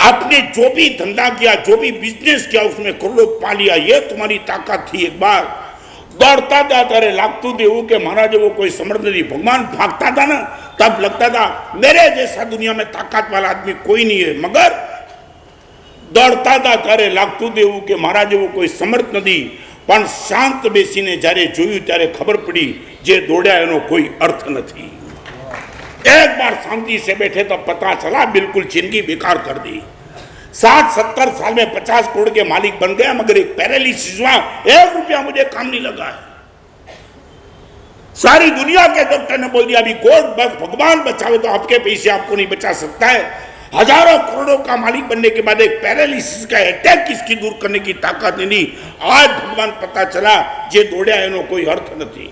आपने जो भी धंधा किया, जो भी बिजनेस किया, उसमें करोड़ों पा लिया। ये तुम्हारी ताकत थी। एक बार दौड़ता था तारे लागतू देवू के महाराज वो कोई समर्थ नहीं। भगवान भागता था ना, तब लगता था मेरे जैसा दुनिया में ताकत वाला आदमी कोई नहीं है। मगर दौड़ता था तारे लागतू देवू के महाराज वो कोई समर्थ नहीं। पण शांत बेसीने જ્યારે જોયું ત્યારે ખબર પડી જે દોડ્યા એનો કોઈ अर्थ નથી। एक बार शांति से बैठे तो पता चला बिल्कुल जिंदगी बेकार कर दी। 60-70 साल में 50 करोड़ के मालिक बन गया, मगर एक पैरालिसिस हुआ, 1 रुपया मुझे काम नहीं लगा है। सारी दुनिया के डॉक्टर ने बोल दिया अभी कोर्ट बस भगवान बचावे तो आपके पैसे आपको नहीं बचा सकता है। हजारों करोड़ों का मालिक बनने के बाद एक पैरालिसिस का अटैक इसकी दूर करने की ताकत नहीं। आज भगवान पता चला जे दौड़्या एनो कोई अर्थ नहीं।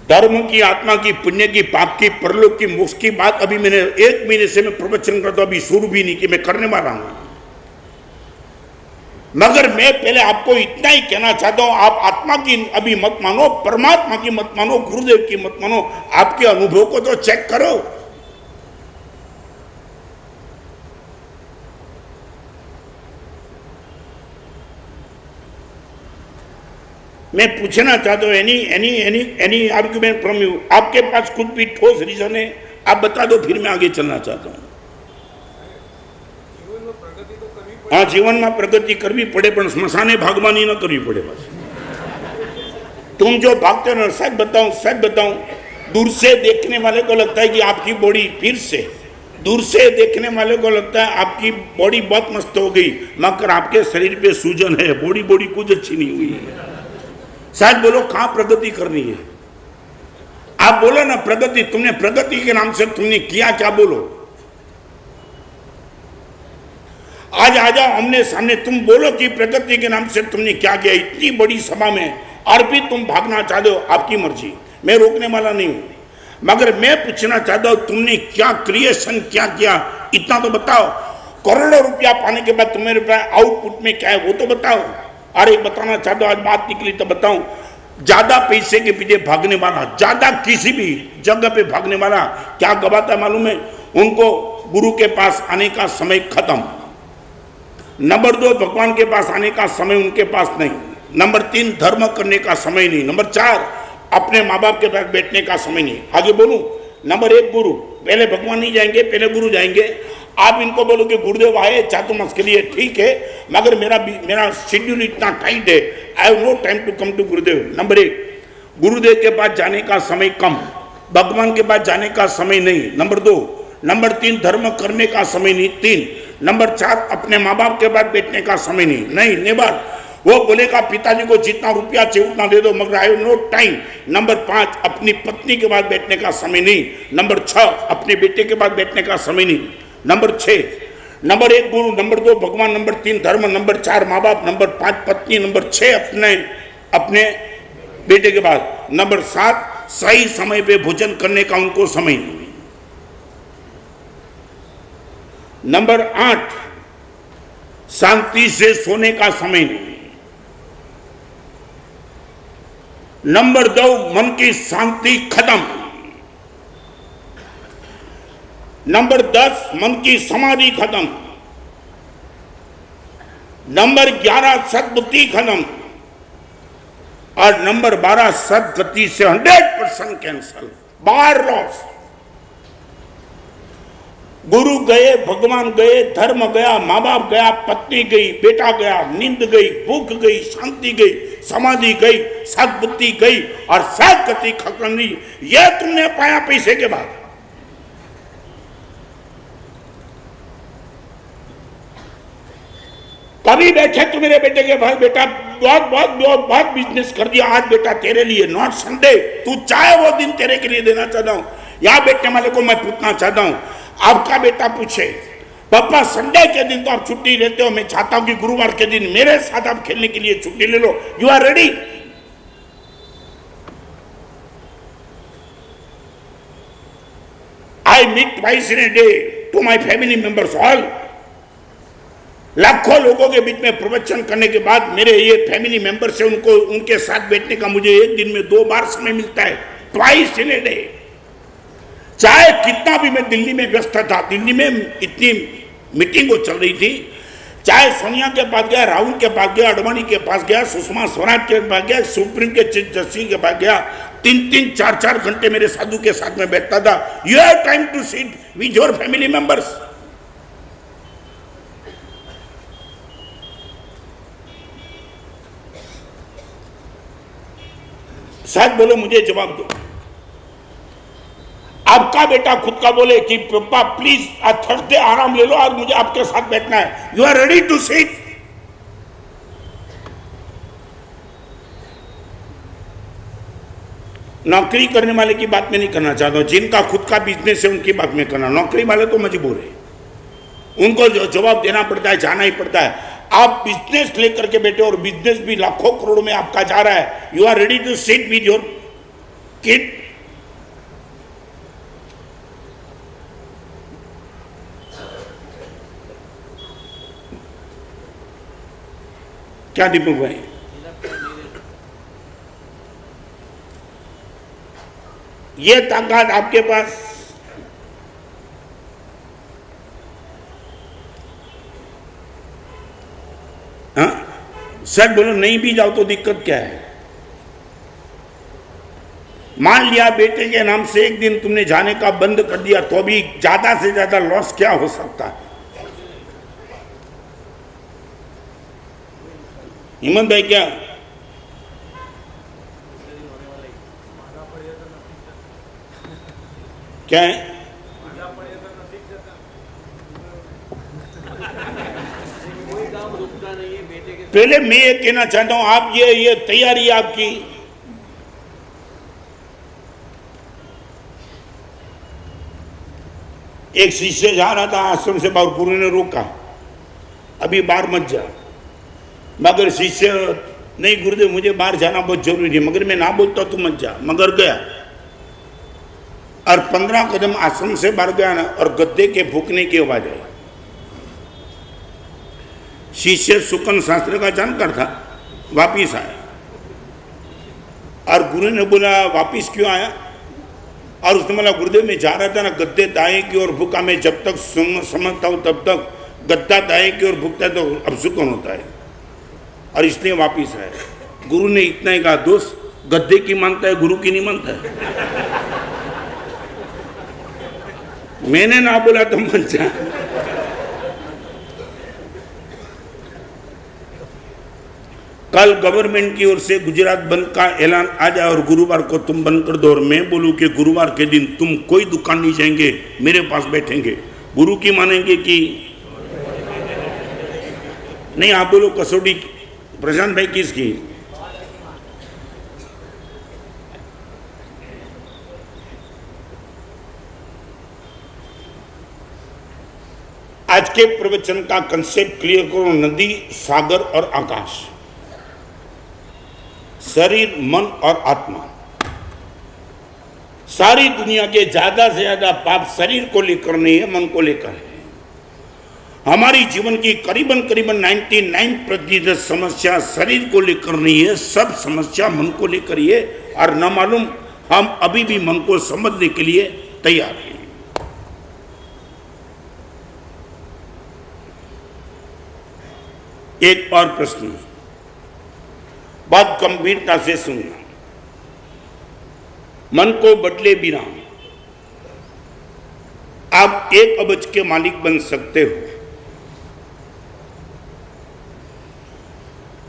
धर्म की, आत्मा की, पुण्य की, पाप की, परलोक की, मोक्ष की बात अभी मैंने 1 महीने से मैं प्रवचन करता हूं, अभी शुरू भी नहीं कि मैं करने वाला हूं। मगर मैं पहले आपको इतना ही कहना चाहता हूं, आप आत्मा की अभी मत मानो, परमात्मा की मत मानो, गुरुदेव की मत मानो। आपके अनुभव को तो चेक करो। मैं पूछना चाहता हूं एनी आर्ग्यूमेंट फ्रॉम यू। आपके पास कुछ भी ठोस रीजन है आप बता दो, फिर मैं आगे चलना चाहता हूं। हाँ, जीवन में प्रगति करवी पड़े, पण स्मशाने भागवानी न करवी पड़े। बस तुम जो भागते हो, सच बताऊं, दूर से देखने वाले को लगता है कि आपकी बॉडी, फिर से दूर से देखने वाले को लगता है आपकी बॉडी बहुत मस्त हो गई, मगर आपके शरीर पे सूजन है। बॉडी कुछ अच्छी नहीं हुई है। शायद बोलो कहां प्रगति करनी है? आप बोलो ना प्रगति। तुमने प्रगति के नाम से तुमने किया क्या? बोलो। आज आ जाओ हमने सामने, तुम बोलो कि प्रगति के नाम से तुमने क्या किया इतनी बड़ी सभा में, और भी तुम भागना चाहते हो। आपकी मर्जी, मैं रोकने वाला नहीं हूं। मगर मैं पूछना चाहता हूं तुमने क्या क्रिएशन क्या किया, इतना तो बताओ। करोड़ों रुपया पाने के बाद तुम्हारे पास आउटपुट में क्या है वो तो बताओ। अरे बताना चाहता हूं, आज बात निकली तो बताऊं। ज्यादा पैसे के पीछे भागने वाला, ज्यादा किसी भी जगह पे भागने वाला क्या गवाता मालूम है? उनको गुरु के पास आने का समय खत्म। नंबर 2, भगवान के पास आने का समय उनके पास नहीं। नंबर 3, धर्म करने का समय नहीं। नंबर 4, अपने माँ बाप के पास बैठने का समय नहीं। आगे बोलूं, नंबर 1 गुरु, पहले भगवान नहीं जाएंगे, पहले गुरु जाएंगे। आप इनको बोलो कि गुरुदेव आए चातुर्मास के लिए, ठीक है, मगर मेरा शेड्यूल इतना टाइट है, I have no time to come to Gurudev. Number 1, Gurudev के पास जाने का समय कम, भगवान के पास जाने का समय नहीं। नंबर 2, नंबर 3, धर्म करने का समय नहीं। 3, नंबर 4, अपने माँ बाप के पास बैठने का समय नहीं। नेबर, वो बोलेगा पिताजी को जितना रुपया चाहिए उतना दे दो, मगर I have no time. Number 5, अपनी पत्नी के पास बैठने का समय नहीं। नंबर 6, अपने बेटे के पास बैठने का समय नहीं। नंबर 6, नंबर 1 गुरु, नंबर 2 भगवान, नंबर 3 धर्म, नंबर 4 माँ बाप, नंबर 5 पत्नी, नंबर 6 अपने बेटे के पास, नंबर 7 सही समय पे भोजन करने का उनको समय नहीं। नंबर 8 शांति से सोने का समय नहीं। नंबर 2 मन की शांति खत्म। नंबर 10 मन की समाधि खत्म। नंबर 11 सद्बुद्धि खत्म। और नंबर 12 सदगति से 100% कैंसल, बाहर लॉस। गुरु गए, भगवान गए, धर्म गया, माँ बाप गया, पत्नी गई, बेटा गया, नींद गई, भूख गई, शांति गई, समाधि गई, सद्बुद्धि गई और सद्गति खत्म। यह तुमने पाया पैसे के बाद। कभी बैठे तो मेरे बेटे के भाई, बेटा बहुत बहुत बहुत बहुत बिजनेस कर दिया आज बेटा तेरे लिए, नॉट संडे। तू चाहे वो दिन तेरे के लिए देना चाहता हूं। यहां बैठने वाले को मैं पूछना चाहता हूं, आपका बेटा पूछे पापा संडे के दिन तो आप छुट्टी लेते हो, मैं चाहता हूं कि गुरुवार के दिन मेरे साथ आप खेलने के लिए छुट्टी ले लो, you are ready? I meet twice in a day to my family members all. लाखों लोगों के बीच में प्रवचन करने के बाद मेरे ये फैमिली मेंबर से उनको उनके साथ बैठने का मुझे एक दिन में 2 बार समय मिलता है, ट्वाइस इन ए डे। चाहे कितना भी मैं दिल्ली में व्यस्त था, दिल्ली में इतनी मीटिंग हो चल रही थी, चाहे सोनिया के पास गया, राहुल के पास गया, अडवाणी के पास गया, सुषमा स्वराज के पास गया, सुप्रीम के चीफ जस्टिस के पास गया, 3-3, 4-4 घंटे मेरे साधु के साथ में बैठता था। You have time to sit with your family members. शायद बोलो, मुझे जवाब दो। आपका बेटा खुद का बोले कि पापा प्लीज थर्सडे आराम ले लो और मुझे आपके साथ बैठना है, you are ready to sit? नौकरी करने वाले की बात मैं नहीं करना चाहता हूं, जिनका खुद का बिजनेस है उनकी बात मैं करना। नौकरी वाले तो मजबूर है, उनको जवाब देना पड़ता है, जाना ही पड़ता है। आप बिजनेस लेकर के बैठे और बिजनेस भी लाखों करोड़ों में आपका जा रहा है, you are ready to sit with your kid? क्या दीपक भाई? ये ताकत आपके पास सच बोलो, नहीं भी जाओ तो दिक्कत क्या है? मान लिया बेटे के नाम से एक दिन तुमने जाने का बंद कर दिया, तो भी ज्यादा से ज्यादा लॉस क्या हो सकता है? हिम्मत भाई क्या? क्या है? पहले मैं ये कहना चाहता हूं, आप ये तैयारी आपकी, एक शिष्य जा रहा था आश्रम से बाहर, गुरु ने रोका, अभी बाहर मत जा। मगर शिष्य, नहीं गुरुदेव मुझे बाहर जाना बहुत जरूरी है, मगर मैं ना बोलता तू मत जा, मगर गया और 15 कदम आश्रम से बाहर गया ना, और गद्दे के फूकने की आवाज आई। शिष्य सुकन शास्त्र का जानकार था, वापिस आया और गुरु ने बोला वापिस क्यों आया? और उसने बोला गुरुदेव मैं जा रहा था ना, गद्दे दाएं की ओर भूखा, मैं जब तक समझता हूँ तब तक गद्दा दाएं की ओर भूखता है तो अब सुकन होता है, और इसलिए वापिस आया। गुरु ने इतना ही कहा, दोस्त गद्दे की मानता है, गुरु की नहीं मानता है। मैंने ना बोला तो मत जा। कल गवर्नमेंट की ओर से गुजरात बंद का ऐलान आ जाए और गुरुवार को तुम बंद कर दो, और मैं बोलूं कि गुरुवार के दिन तुम कोई दुकान नहीं जाएंगे, मेरे पास बैठेंगे, गुरु की मानेंगे कि नहीं? आप बोलो कसौटी प्रशांत भाई किसकी? आज के प्रवचन का कंसेप्ट क्लियर करो, नदी, सागर और आकाश, शरीर, मन और आत्मा। सारी दुनिया के ज्यादा से ज्यादा पाप शरीर को लेकर नहीं है, मन को लेकर है। हमारी जीवन की करीबन 99% समस्या शरीर को लेकर नहीं है, सब समस्या मन को लेकर ही है, और न मालूम हम अभी भी मन को समझने के लिए तैयार हैं। एक और प्रश्न, बहुत गंभीरता से सुनना। मन को बदले बिना आप 1 अबज के मालिक बन सकते हो।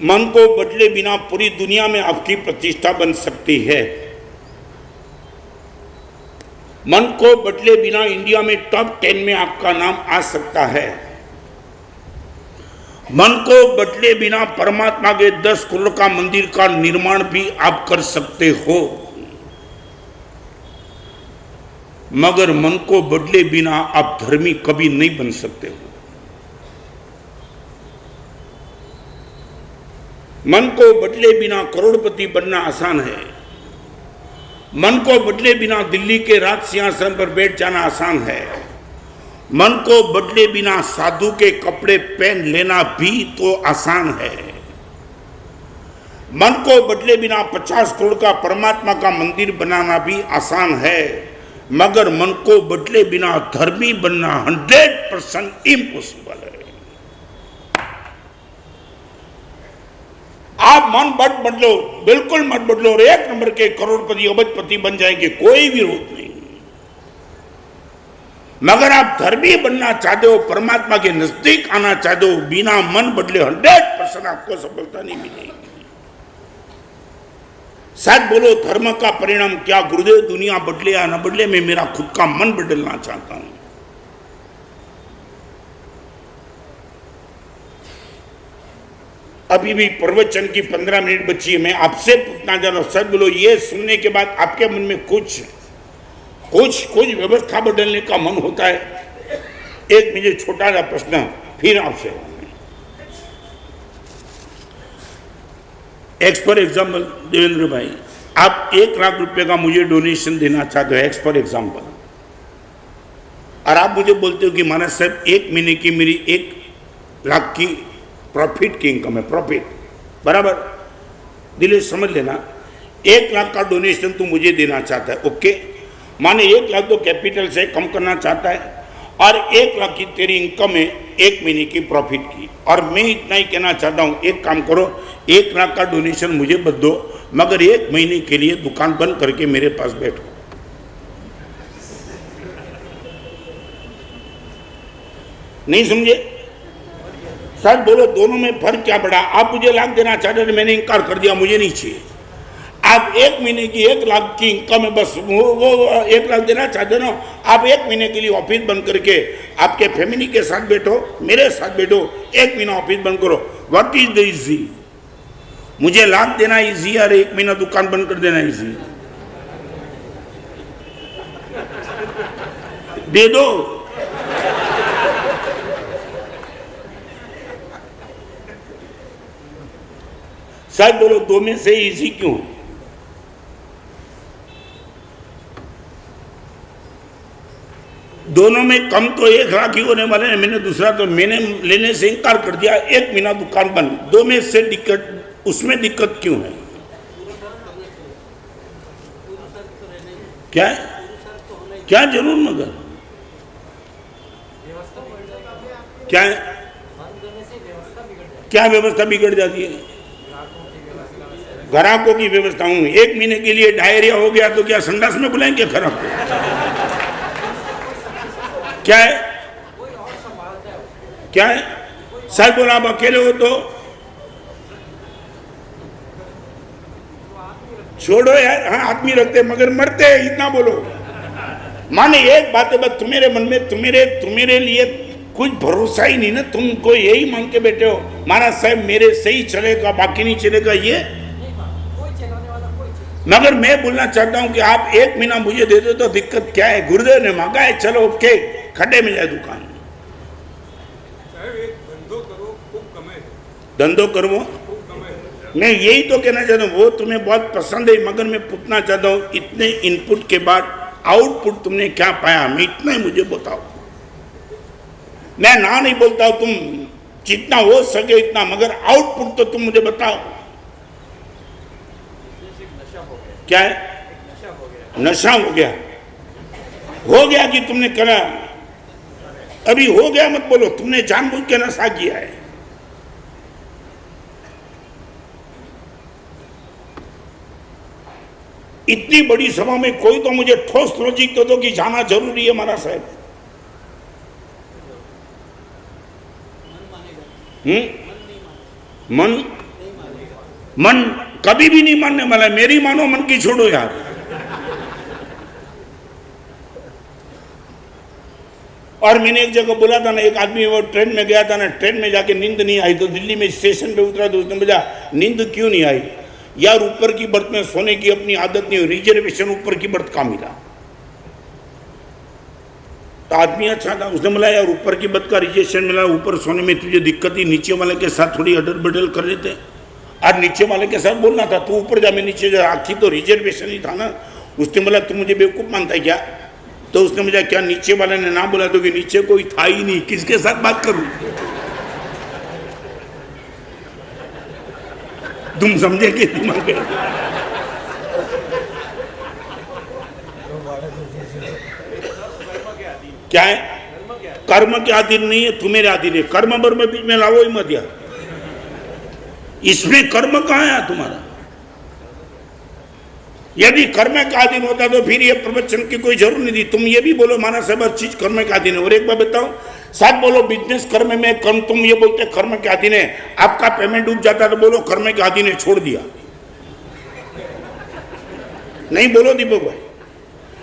मन को बदले बिना पूरी दुनिया में आपकी प्रतिष्ठा बन सकती है। मन को बदले बिना इंडिया में टॉप 10 में आपका नाम आ सकता है। मन को बदले बिना परमात्मा के 10 करोड़ का मंदिर का निर्माण भी आप कर सकते हो। मगर मन को बदले बिना आप धर्मी कभी नहीं बन सकते हो। मन को बदले बिना करोड़पति बनना आसान है। मन को बदले बिना दिल्ली के राज सिंहासन पर बैठ जाना आसान है। मन को बदले बिना साधु के कपड़े पहन लेना भी तो आसान है। मन को बदले बिना 50 करोड़ का परमात्मा का मंदिर बनाना भी आसान है। मगर मन को बदले बिना धर्मी बनना 100% इम्पॉसिबल है। आप मन मत बदलो, बिल्कुल मत बदलो और 1 नंबर के करोड़पति अबजपति बन जाएंगे, कोई विरोध नहीं। मगर आप धर्मी बनना चाहते हो, परमात्मा के नजदीक आना चाहते हो, बिना मन बदले 100% आपको सफलता नहीं मिलेगी। शायद बोलो धर्म का परिणाम क्या? गुरुदेव दुनिया बदले या न बदले, मैं मेरा खुद का मन बदलना चाहता हूं। अभी भी प्रवचन की 15 मिनट बची है। मैं आपसे पूछना चाह रहा हूं, सच बोलो, ये सुनने के बाद आपके मन में कुछ व्यवस्था बदलने का मन होता है? एक मुझे छोटा सा प्रश्न फिर आपसे। फॉर एग्जाम्पल देवेंद्र भाई, आप 1 लाख रुपए का मुझे डोनेशन देना चाहते हो, एक्स फॉर एग्जाम्पल, और आप मुझे बोलते हो कि महाराज साहब 1 महीने की मेरी 1 लाख की प्रॉफिट की इनकम है, प्रॉफिट बराबर, दिल समझ लेना, 1 लाख का डोनेशन तू मुझे देना चाहता है, ओके। माने 1 लाख तो कैपिटल से कम करना चाहता है और 1 लाख की तेरी इनकम है 1 महीने की प्रॉफिट की, और मैं इतना ही कहना चाहता हूं, एक काम करो, 1 लाख का डोनेशन मुझे बद दो, मगर 1 महीने के लिए दुकान बंद करके मेरे पास बैठो। नहीं समझे? सर बोलो, दोनों में फर्क क्या पड़ा? आप मुझे लाख देना चाहते थे, मैंने इनकार कर दिया, मुझे नहीं चाहिए। आप 1 महीने की 1 लाख की इनकम है, बस वो 1 लाख देना चाहते ना, आप 1 महीने के लिए ऑफिस बंद करके आपके फैमिली के साथ बैठो, मेरे साथ बैठो, 1 महीना ऑफिस बंद करो। What is the easy? मुझे लाख देना इजी और 1 महीना दुकान बंद कर देना इजी? दे दो। सच बोलो, 2 में से इजी क्यों है? दोनों में कम तो 1 लाख ही होने वाले हैं। मैंने दूसरा तो मैंने लेने से इनकार कर दिया, 1 महीना दुकान बंद। 2 में से दिक्कत, उसमें दिक्कत क्यों है? क्या क्या जरूर, मगर क्या क्या व्यवस्था बिगड़ जाती है? ग्राहकों की व्यवस्था हूं, 1 महीने के लिए डायरिया हो गया तो क्या संडास में बुलाएंगे खराब को? क्या है? क्या है? सर बोला, आप अकेले हो तो छोड़ो यार, हाँ आदमी रखते मगर मरते हैं, इतना बोलो। माने एक बात है, बस तुम्हारे मन में तुम्हारे लिए कुछ भरोसा ही नहीं ना, तुमको यही मांग के बैठे हो, महाराज साहब मेरे सही चलेगा बाकी नहीं चलेगा, ये। मगर मैं बोलना चाहता हूं कि आप 1 महीना मुझे दे दो तो दिक्कत क्या है? गुरुदेव ने मांगा है, चलो ओके, खड्डे में जाए दुकान। धंधो करो, मैं यही तो कहना चाहता हूँ। वो तुम्हें बहुत पसंद है, मगर मैं पूछना चाहता हूँ, इतने इनपुट के बाद आउटपुट तुमने क्या पाया? मैं इतना ही मुझे बताओ। मैं ना नहीं बोलता हूँ, तुम जितना हो सके इतना, मगर आउटपुट तो तुम मुझे बताओ। क्या है? नशा हो गया? हो गया कि तुमने करा? अभी हो गया मत बोलो, तुमने जानबूझ के नशा किया है। इतनी बड़ी सभा में कोई तो मुझे ठोस लॉजिक तो दो कि जाना जरूरी है महाराज साहब। मन मन कभी भी नहीं मानने वाला। मेरी मानो, मन की छोड़ो यार। और मैंने एक जगह बोला था ना, एक आदमी वो ट्रेन में गया था ना, ट्रेन में जाके नींद नहीं आई तो दिल्ली में स्टेशन पे उतरा तो उसने बोला नींद क्यों नहीं आई? यार ऊपर की बर्थ में सोने की अपनी आदत नहीं हुई, रिजर्वेशन ऊपर की बर्थ का मिला। तो आदमी अच्छा था, उसने बोला यार ऊपर की बर्थ का रिजर्वेशन मिला, ऊपर सोने में तुझे दिक्कत ही, नीचे वाले के साथ थोड़ी अडल बडल कर लेते। और नीचे वाले के साथ बोलना था तू ऊपर जा मैं नीचे जा, आखिर तो रिजर्वेशन ही था ना। उसने बोला तू मुझे बेवकूफ़ मानता है क्या? तो उसने मुझे क्या नीचे वाले ने ना बोला तो कि नीचे कोई था ही नहीं, किसके साथ बात करूं? तुम समझे कि दिमाग क्या है? कर्म के अधीन नहीं है, तू मेरे अधीन है। कर्म बर में बीच में लाओ ही मत यार, इसमें कर्म कहाँ है तुम्हारा? यदि कर्म का अधीन होता तो फिर ये प्रवचन की कोई जरूरत नहीं थी। तुम ये भी बोलो माना सब हर चीज कर्म के अधीन है। और एक बार बताओ, साथ बोलो बिजनेस कर्म में कर्म, तुम ये बोलते कर्म के अधीन है, आपका पेमेंट डूब जाता तो बोलो कर्म के अधीन है, छोड़ दिया। नहीं बोलो दीपक भाई,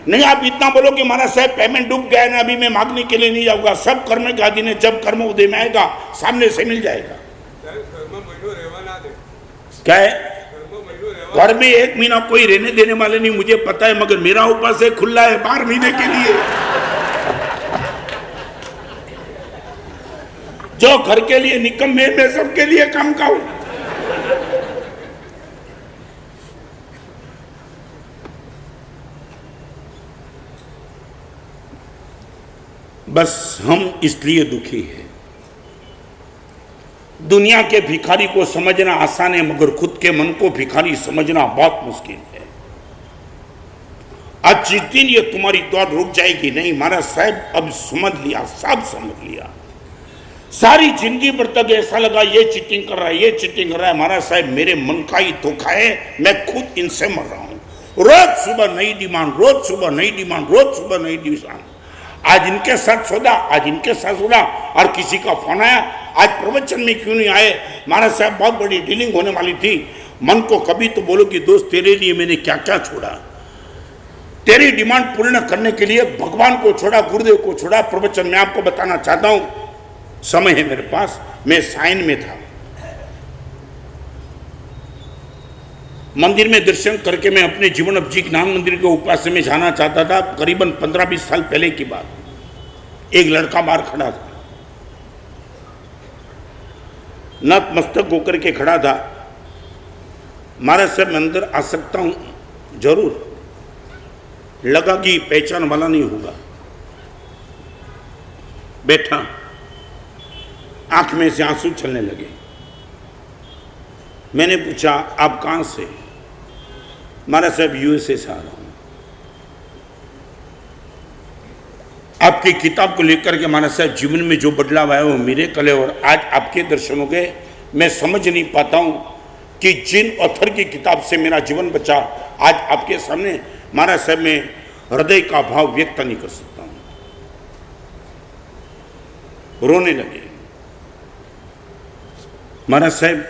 नहीं आप इतना बोलो कि महाराज साहब पेमेंट डूब गया ना, अभी मैं मांगने के लिए नहीं जाऊंगा, सब कर्म के अधीन है, जब कर्म उदय में आएगा सामने से मिल जाएगा। क्या है? घर में 1 महीना कोई रहने देने वाले नहीं, मुझे पता है, मगर मेरा ऊपर से खुला है 12 महीने के लिए। जो घर के लिए निकम्मे, मैं सबके लिए काम का हूं। बस हम इसलिए दुखी हैं। दुनिया के भिखारी को समझना आसान है, मगर खुद के मन को भिखारी समझना बहुत मुश्किल है। आज जिस दिन ये तुम्हारी दौड़ रुक जाएगी, नहीं महाराज साहब अब समझ लिया, सब समझ लिया, सारी जिंदगी भर तक ऐसा लगा ये चीटिंग कर रहा है, ये चीटिंग कर रहा है, महाराज साहब मेरे मन का ही धोखा है, मैं खुद इनसे मर रहा हूं। रोज सुबह नई डिमांड, रोज सुबह नई डिमांड, रोज सुबह नई डिमांड। आज इनके साथ सौदा, आज इनके साथ सौदा, और किसी का फोन आया आज प्रवचन में क्यों नहीं आए? महाराज साहब बहुत बड़ी डीलिंग होने वाली थी। मन को कभी तो बोलो कि दोस्त तेरे लिए मैंने क्या क्या छोड़ा, तेरी डिमांड पूर्ण करने के लिए भगवान को छोड़ा, गुरुदेव को छोड़ा। प्रवचन में आपको बताना चाहता हूं, समय है मेरे पास, मैं साइन में था, मंदिर में दर्शन करके मैं अपने जीवन अब जी ज्ञान मंदिर के उपास्य में जाना चाहता था। करीबन 15-20 साल पहले की बात। एक लड़का बाहर खड़ा था, नतमस्तक होकर के खड़ा था। महाराज साहब मैं अंदर आ सकता हूं? जरूर। लगा कि पहचान वाला नहीं होगा। बैठा, आंख में से आंसू चलने लगे। मैंने पूछा आप कहां से? महाराज साहब यूएसए से आ रहा हूं। आपकी किताब को लेकर के महाराज साहब जीवन में जो बदलाव आया वो मेरे कले, और आज आपके दर्शन हो गए। मैं समझ नहीं पाता हूं कि जिन ऑथर की किताब से मेरा जीवन बचा, आज आपके सामने महाराज साहब मैं हृदय का भाव व्यक्त नहीं कर सकता हूं। रोने लगे। महाराज साहब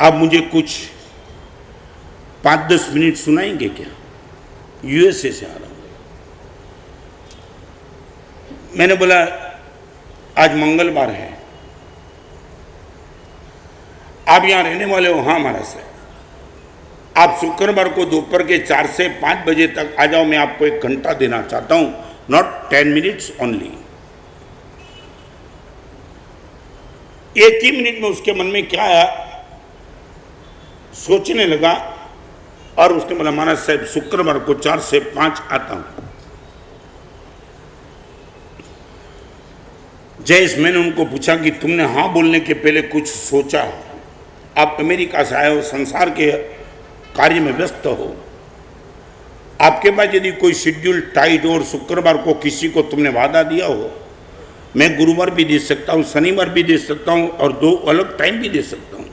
आप मुझे कुछ 5-10 मिनट सुनाएंगे क्या? यूएसए से आ रहा हूं। मैंने बोला आज मंगलवार है, आप यहां रहने वाले हो? हाँ महाराज साहब। आप शुक्रवार को दोपहर के 4 से 5 बजे तक आ जाओ, मैं आपको 1 घंटा देना चाहता हूं, not 10 minutes only. 1 he minute में उसके मन में क्या आया सोचने लगा, और उसने बोला महाराज साहब शुक्रवार को 4 से 5 आता हूं। जयेश मैंने उनको पूछा कि तुमने हाँ बोलने के पहले कुछ सोचा? आप अमेरिका से आए हो, संसार के कार्य में व्यस्त हो, आपके पास यदि कोई शेड्यूल टाइट हो और शुक्रवार को किसी को तुमने वादा दिया हो, मैं गुरुवार भी दे सकता हूं, शनिवार भी दे सकता हूं, और 2 अलग टाइम भी दे सकता हूं।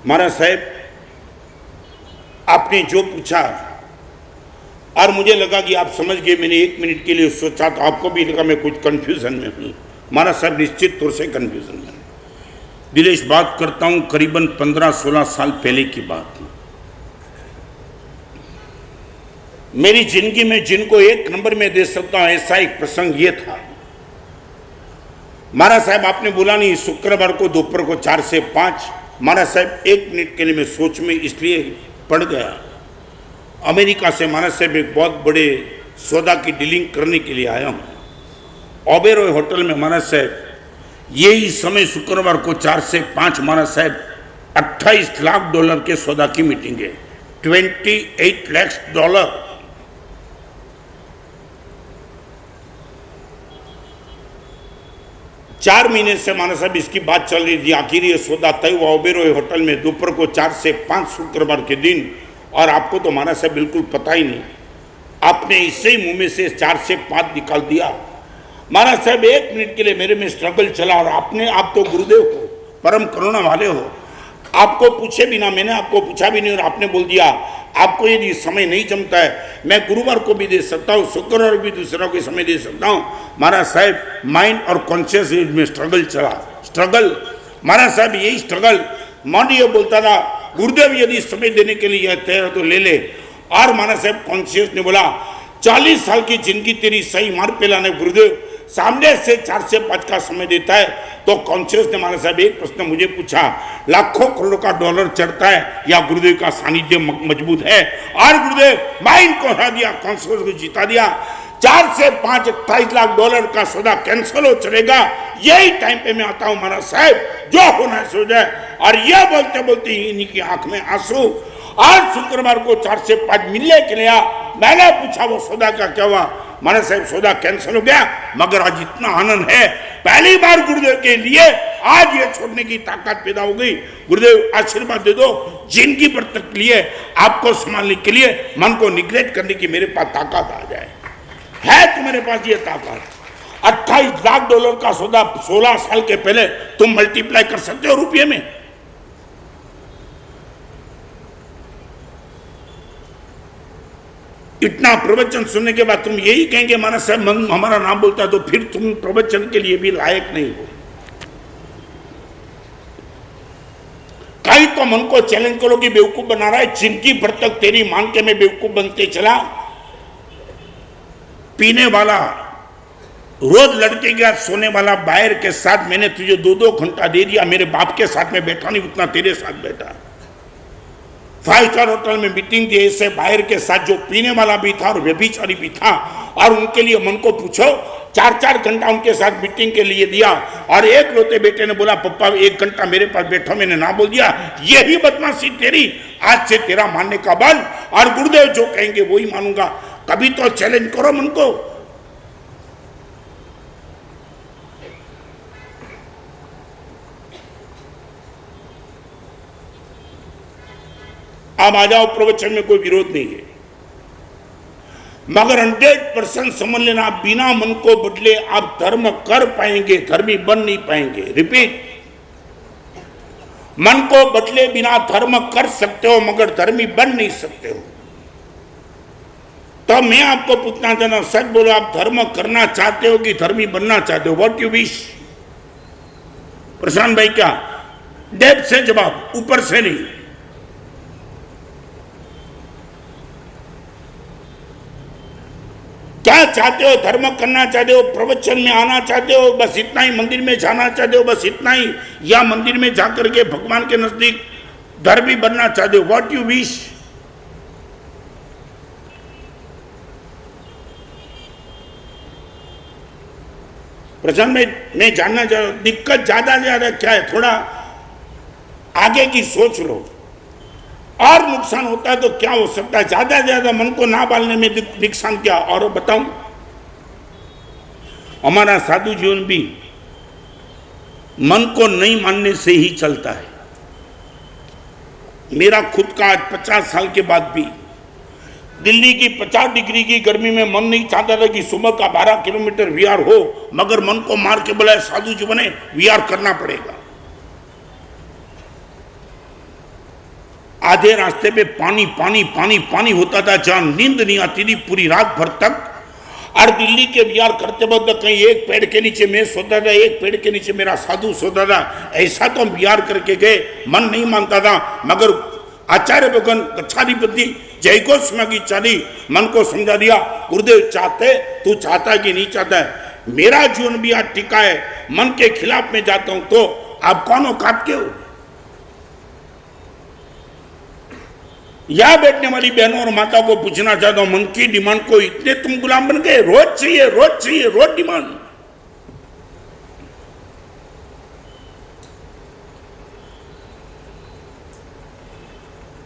महाराज साहब आपने जो पूछा और मुझे लगा कि आप समझ गए। मैंने 1 मिनट के लिए सोचा तो आपको भी लगा मैं कुछ कंफ्यूजन में हूँ। महाराज साहब निश्चित तौर से कंफ्यूजन में। दिनेश, बात करता हूँ करीबन 15-16 साल पहले की बात। मेरी जिंदगी में जिनको 1 नंबर में दे सकता हूँ ऐसा एक प्रसंग ये था। महाराज साहब आपने बोला नहीं, शुक्रवार को दोपहर को 4 से 5। महाराज साहब 1 मिनट के लिए मैं सोच में इसलिए पड़ गया। अमेरिका से महाराज साहब एक बहुत बड़े सौदा की डीलिंग करने के लिए आया हूँ। ओबेरॉय होटल में महाराज साहब यही समय शुक्रवार को 4 से 5 महाराज साहब $28 लाख के सौदा की मीटिंग है। $28 लाख। 4 महीने से महाराज साहब इसकी बात चल रही थी। आखिर ये सौदा तय हुआ ओबेरॉय होटल में दोपहर को 4 से 5 शुक्रवार के दिन। और आपको तो महाराज साहब बिल्कुल पता ही नहीं, आपने इससे ही मुंह में से 4 से 5 निकाल दिया। महाराज साहब 1 मिनट के लिए मेरे में स्ट्रगल चला। और आप तो गुरुदेव हो, परम करुणा वाले हो, आपको पूछे बिना मैंने आपको पूछा भी नहीं और आपने बोल दिया आपको यदि समय नहीं जमता है मैं गुरुवार को भी दे सकता हूँ, शुक्रवार भी दूसरा को समय दे सकता हूँ। महाराज साहब माइंड और कॉन्शियस में स्ट्रगल चला। स्ट्रगल महाराज साहब यही स्ट्रगल। मान ये बोलता था गुरुदेव यदि समय देने के लिए तैयार तो ले ले। और महाराज साहब कॉन्शियस ने बोला 40 साल की जिंदगी तेरी सही मार पे लाने गुरुदेव सामने से 4 से 5 का समय देता है। तो कॉन्शियस ने महाराज साहब एक प्रश्न मुझे पूछा, लाखों करोड़ों का डॉलर चढ़ता है या गुरुदेव का सानिध्य मजबूत है? और गुरुदेव माइंड को हरा दिया, कॉन्शियस को जिता दिया। 4 से 5 $28 लाख का सौदा कैंसिल हो चलेगा। यही टाइम पे मैं आता हूँ महाराज साहब, जो होना है सो जाए। और यह बोलते बोलते ही इन्हीं की आंख में आंसू। आज शुक्रवार को 4 से 5 मिलने के लिए मैंने पूछा वो सौदा का क्या हुआ? महाराज साहब सौदा कैंसिल हो गया, मगर आज इतना आनंद है, पहली बार गुरुदेव के लिए आज ये छोड़ने की ताकत पैदा हो गई। गुरुदेव आशीर्वाद दे दो जिंदगी भर तक के लिए, आपको संभालने के लिए, मन को निग्लेक्ट करने की मेरे पास ताकत आ जाए। है तुम्हारे पास ये ताकत? $28 लाख का सौदा 16 साल के पहले तुम मल्टीप्लाई कर सकते हो रुपये में? इतना प्रवचन सुनने के बाद तुम यही कहेंगे महाराज साहब हमारा नाम बोलता है, तो फिर तुम प्रवचन के लिए भी लायक नहीं हो। कहीं तो मन को चैलेंज करो कि बेवकूफ बना रहा है, जिंदगी भर तक तेरी मान के मैं बेवकूफ बनते चला। पीने वाला, रोज लड़के के साथ सोने वाला बाहर के साथ मैंने तुझे 2-2 घंटा दे दिया। मेरे बाप के साथ में बैठा नहीं, उतना तेरे साथ बैठा। 5 स्टार होटल में मीटिंग थी, ऐसे बाहर के साथ जो पीने वाला भी था और व्यभिचारी भी था। और उनके लिए मन को पूछो 4-4 घंटा उनके साथ मीटिंग के लिए दिया। और एक लोते बेटे ने बोला पप्पा 1 घंटा मेरे पास बैठो, मैंने ना बोल दिया। यही बदमाशी तेरी, आज से तेरा मानने का बल। और गुरुदेव जो कहेंगे वही मानूंगा। कभी तो चैलेंज करो मन को। आप आ जाओ, प्रवचन में कोई विरोध नहीं है, मगर 100% समझ लेना, बिना मन को बदले आप धर्म कर पाएंगे, धर्मी बन नहीं पाएंगे। रिपीट, मन को बदले बिना धर्म कर सकते हो मगर धर्मी बन नहीं सकते हो। तो मैं आपको पूछना चाहता हूं, सच बोलो, आप धर्म करना चाहते हो कि धर्मी बनना चाहते हो? What you wish? प्रशांत भाई, क्या डेप्थ से जवाब, ऊपर से नहीं। क्या चाहते हो? धर्म करना चाहते हो? प्रवचन में आना चाहते हो? बस इतना ही? मंदिर में जाना चाहते हो? बस इतना ही? या मंदिर में जाकर के भगवान के नजदीक धर्मी बनना चाहते हो? What you wish? प्रशांत भाई, मैं जानना चाह रहा हूं दिक्कत ज्यादा ज्यादा क्या है? थोड़ा आगे की सोच लो। और नुकसान होता है तो क्या हो सकता है? ज्यादा ज्यादा मन को ना बालने में नुकसान क्या? और बताऊं, हमारा साधु जीवन भी मन को नहीं मानने से ही चलता है। मेरा खुद का आज 50 साल के बाद भी दिल्ली की 50 डिग्री की गर्मी में मन नहीं चाहता था कि सुबह का 12 किलोमीटर वीआर हो, मगर मन को मार के बोला साधु जी बने वीआर करना पड़ेगा। आधे रास्ते पे पानी पानी पानी पानी होता था, जहां नींद नहीं आती थी पूरी रात भर तक। और दिल्ली के विहार करते वक्त कहीं एक पेड़ के नीचे मैं सोता था, एक पेड़ के नीचे मेरा साधु सोता था। ऐसा तो हम विहार करके गए, मन नहीं मानता था, मगर आचार्य भगवान गच्छाधिपति जय गोस्वामी की चाली मन को समझा दिया, गुरुदेव चाहते, तू चाहता है कि नहीं चाहता है, मेरा जीवन भी आज टिका है, मन के खिलाफ में जाता हूं तो आप कौन औकात के हो? यहां बैठने वाली बहनों और माता को पूछना चाहता हूं, मन की डिमांड को इतने तुम गुलाम बन गए? रोज चाहिए, रोज चाहिए, रोज डिमांड।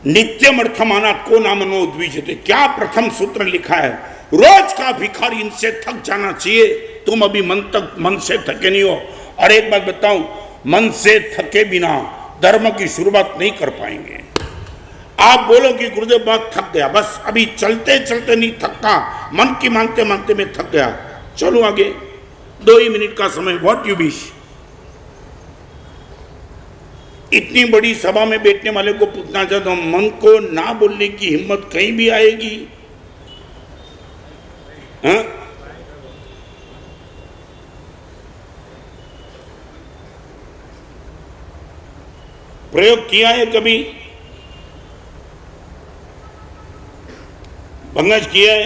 नित्यम अर्थमानात् को नामनो द्विजते, क्या प्रथम सूत्र लिखा है, रोज का भिखारी इनसे थक जाना चाहिए। तुम अभी मन से थके नहीं हो। और एक बात बताऊं, मन से थके बिना धर्म की शुरुआत नहीं कर पाएंगे। आप बोलो कि गुरुदेव बहुत थक गया, बस अभी चलते चलते नहीं थकता, मन की मानते मानते मैं थक गया, चलो आगे, 2 ही मिनट का समय, व्हाट यू विश। इतनी बड़ी सभा में बैठने वाले को पूछना चाहता हूं, मन को ना बोलने की हिम्मत कहीं भी आएगी? हाँ? प्रयोग किया है कभी? भंगज किया है?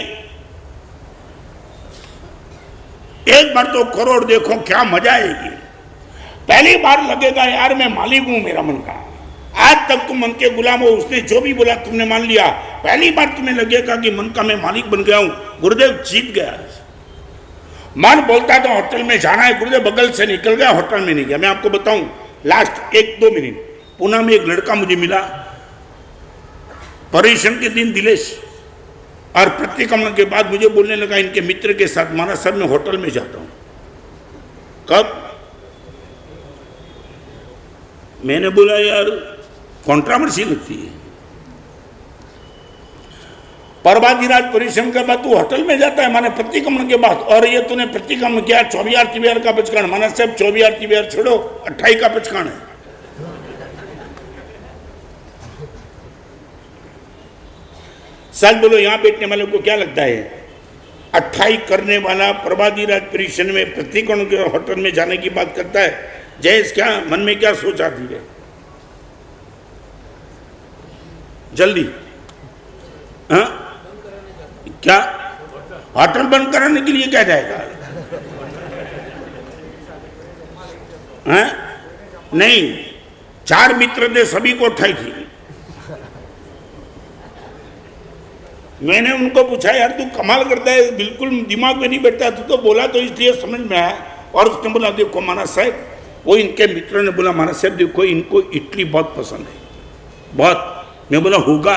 एक बार तो करोड़ देखो, क्या मजा आएगी। पहली बार लगेगा यार मैं मालिक हूं मेरा मन का। आज तक तुम मन के गुलाम हो, उसने जो भी बोला तुमने मान लिया। पहली बार तुम्हें लगेगा कि मन का मैं मालिक बन गया हूं, गुरुदेव जीत गया। मन बोलता तो होटल में जाना है, गुरुदेव बगल से निकल गया, होटल में नहीं गया। मैं आपको बताऊं, लास्ट 1-2 मिनट, पुणे में एक लड़का मुझे मिला, पर्यवेक्षण के दिन दिलेश, और प्रतिक्रमण के बाद मुझे बोलने लगा इनके मित्र के साथ, माना सर मैं होटल में जाता हूं। कब? मैंने बोला यार कॉन्ट्रावर्सी लगती है, पर्वाधिराज परिश्रम के बाद तू होटल में जाता है, माने प्रतिक्रमण के बाद, और ये तूने प्रतिक्रमण किया 24 तिबियार का पचकान, माना साहब 24 तिबियार छोड़ो, 28 का पचकान है। सच बोलो, यहां बैठने वालों को क्या लगता है 28 करने वाला प्रभाधीराज परिषद में प्रतिकोण के होटल में जाने की बात करता है? जयेश क्या मन में क्या सोच आती है? जल्दी हाँ? क्या होटल बंद कराने के लिए क्या जाएगा? हाँ? नहीं, 4 मित्र थे, सभी को उठाई थी। मैंने उनको पूछा यार तू कमाल करता है, बिल्कुल दिमाग में नहीं बैठता, तू तो बोला तो इसलिए समझ में आया। और उसने बोला देखो महाराज साहब, वो इनके मित्रों ने बोला महाराज साहब देखो इनको इडली बहुत पसंद है, बहुत। मैं बोला होगा,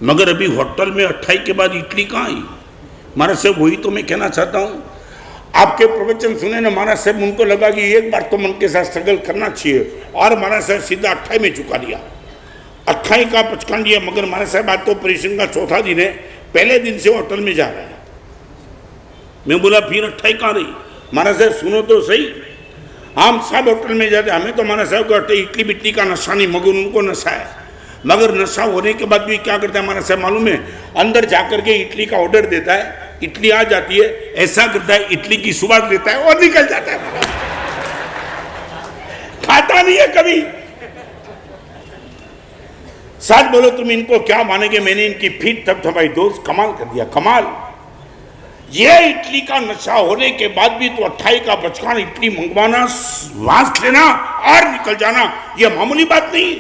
मगर अभी होटल में 28 के बाद इडली कहाँ आई? महाराज साहब वही तो मैं कहना चाहता हूँ। आपके प्रवचन सुने ना महाराज साहब, उनको लगा कि एक बार तो मन के साथ स्ट्रगल करना चाहिए, और महाराज साहब सीधा 28 में चुका दिया, 28 का पचकान दिया। मगर महाराज साहब आज तो ऑपरेशन का 4था दिन है, पहले दिन से होटल में जा रहा है। मैं बोला फिर 28 कहाँ रही? महाराज साहब सुनो तो सही, हम सब होटल में जाते, हमें तो महाराज साहब को इडली बिटली का नशा नहीं, मगर उनको नशा है। मगर नशा होने के बाद भी क्या करता है महाराज साहब मालूम है? अंदर जाकर के इडली का ऑर्डर देता है, इडली आ जाती है, ऐसा करता है इडली की सुबह देता है और निकल जाता है। खाता नहीं है कभी। सच बोलो तुम इनको क्या मानेंगे, मैंने इनकी फीट थपथपाई, दोस्त कमाल कर दिया, कमाल। ये इडली का नशा होने के बाद भी तो 28 का पचकान इडली मंगवाना, वास लेना और निकल जाना, ये मामूली बात नहीं।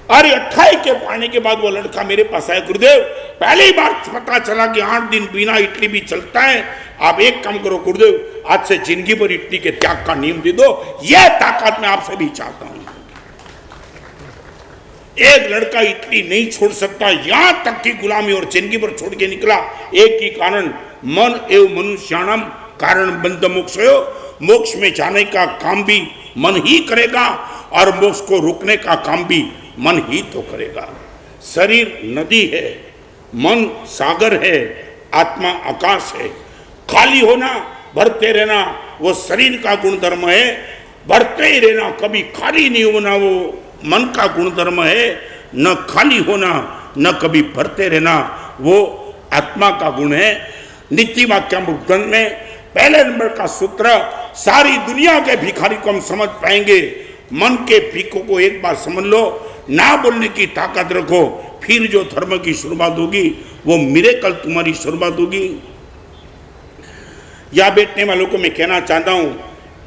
अरे 28 के पाने के बाद वो लड़का मेरे पास आया, गुरुदेव पहली बार पता चला कि 8 दिन बिना इडली भी चलता है, आप एक काम करो गुरुदेव, आज से जिंदगी भर इडली के त्याग का नियम दे दो, यह ताकत मैं आपसे भी चाहता हूं। एक लड़का इडली नहीं छोड़ सकता, यहां तक कि गुलामी और जिंदगी भर छोड़ के निकला, एक ही कारण, मन एवं मनुष्याणम कारण बंध मोक्षयो, मोक्ष में जाने का काम भी मन ही करेगा और मोक्ष को रोकने का काम भी मन ही तो करेगा। शरीर नदी है, मन सागर है, आत्मा आकाश है। खाली होना, भरते रहना वो शरीर का गुणधर्म है, भरते ही रहना, कभी खाली नहीं होना वो मन का गुणधर्म है। न खाली होना, न कभी भरते रहना, वो आत्मा का गुण है। नीति वाक्यामृत ग्रंथ में पहले नंबर का सूत्र, सारी दुनिया के भिखारी को हम समझ पाएंगे। मन के भीखों को एक बार समझ लो, ना बोलने की ताकत रखो, फिर जो धर्म की शुरुआत होगी वो मिरेकल तुम्हारी शुरुआत होगी। या बैठने वालों को मैं कहना चाहता हूं,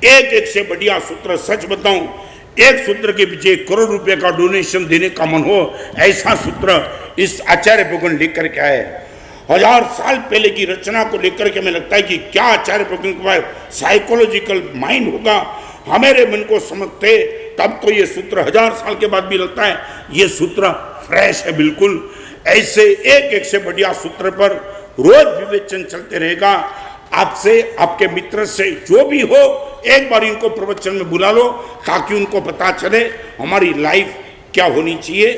एक एक से बढ़िया सूत्र, सच बताऊं, एक सूत्र के पीछे 1 करोड़ रुपए का डोनेशन देने का मन हो, ऐसा सूत्र इस आचार्य भगवान लेकर के आए। 1000 साल पहले की रचना को लेकर के मैं लगता है कि क्या आचार्य भगवान के पास साइकोलॉजिकल माइंड होगा, हमारे मन को समझते तब तो ये सूत्र 1000 साल के बाद भी लगता है ये सूत्र फ्रेश है बिल्कुल। ऐसे एक एक से बढ़िया सूत्र पर रोज विवेचन चलते रहेगा। आपसे, आपके मित्र से, जो भी हो, एक बार इनको प्रवचन में बुला लो ताकि उनको पता चले हमारी लाइफ क्या होनी चाहिए।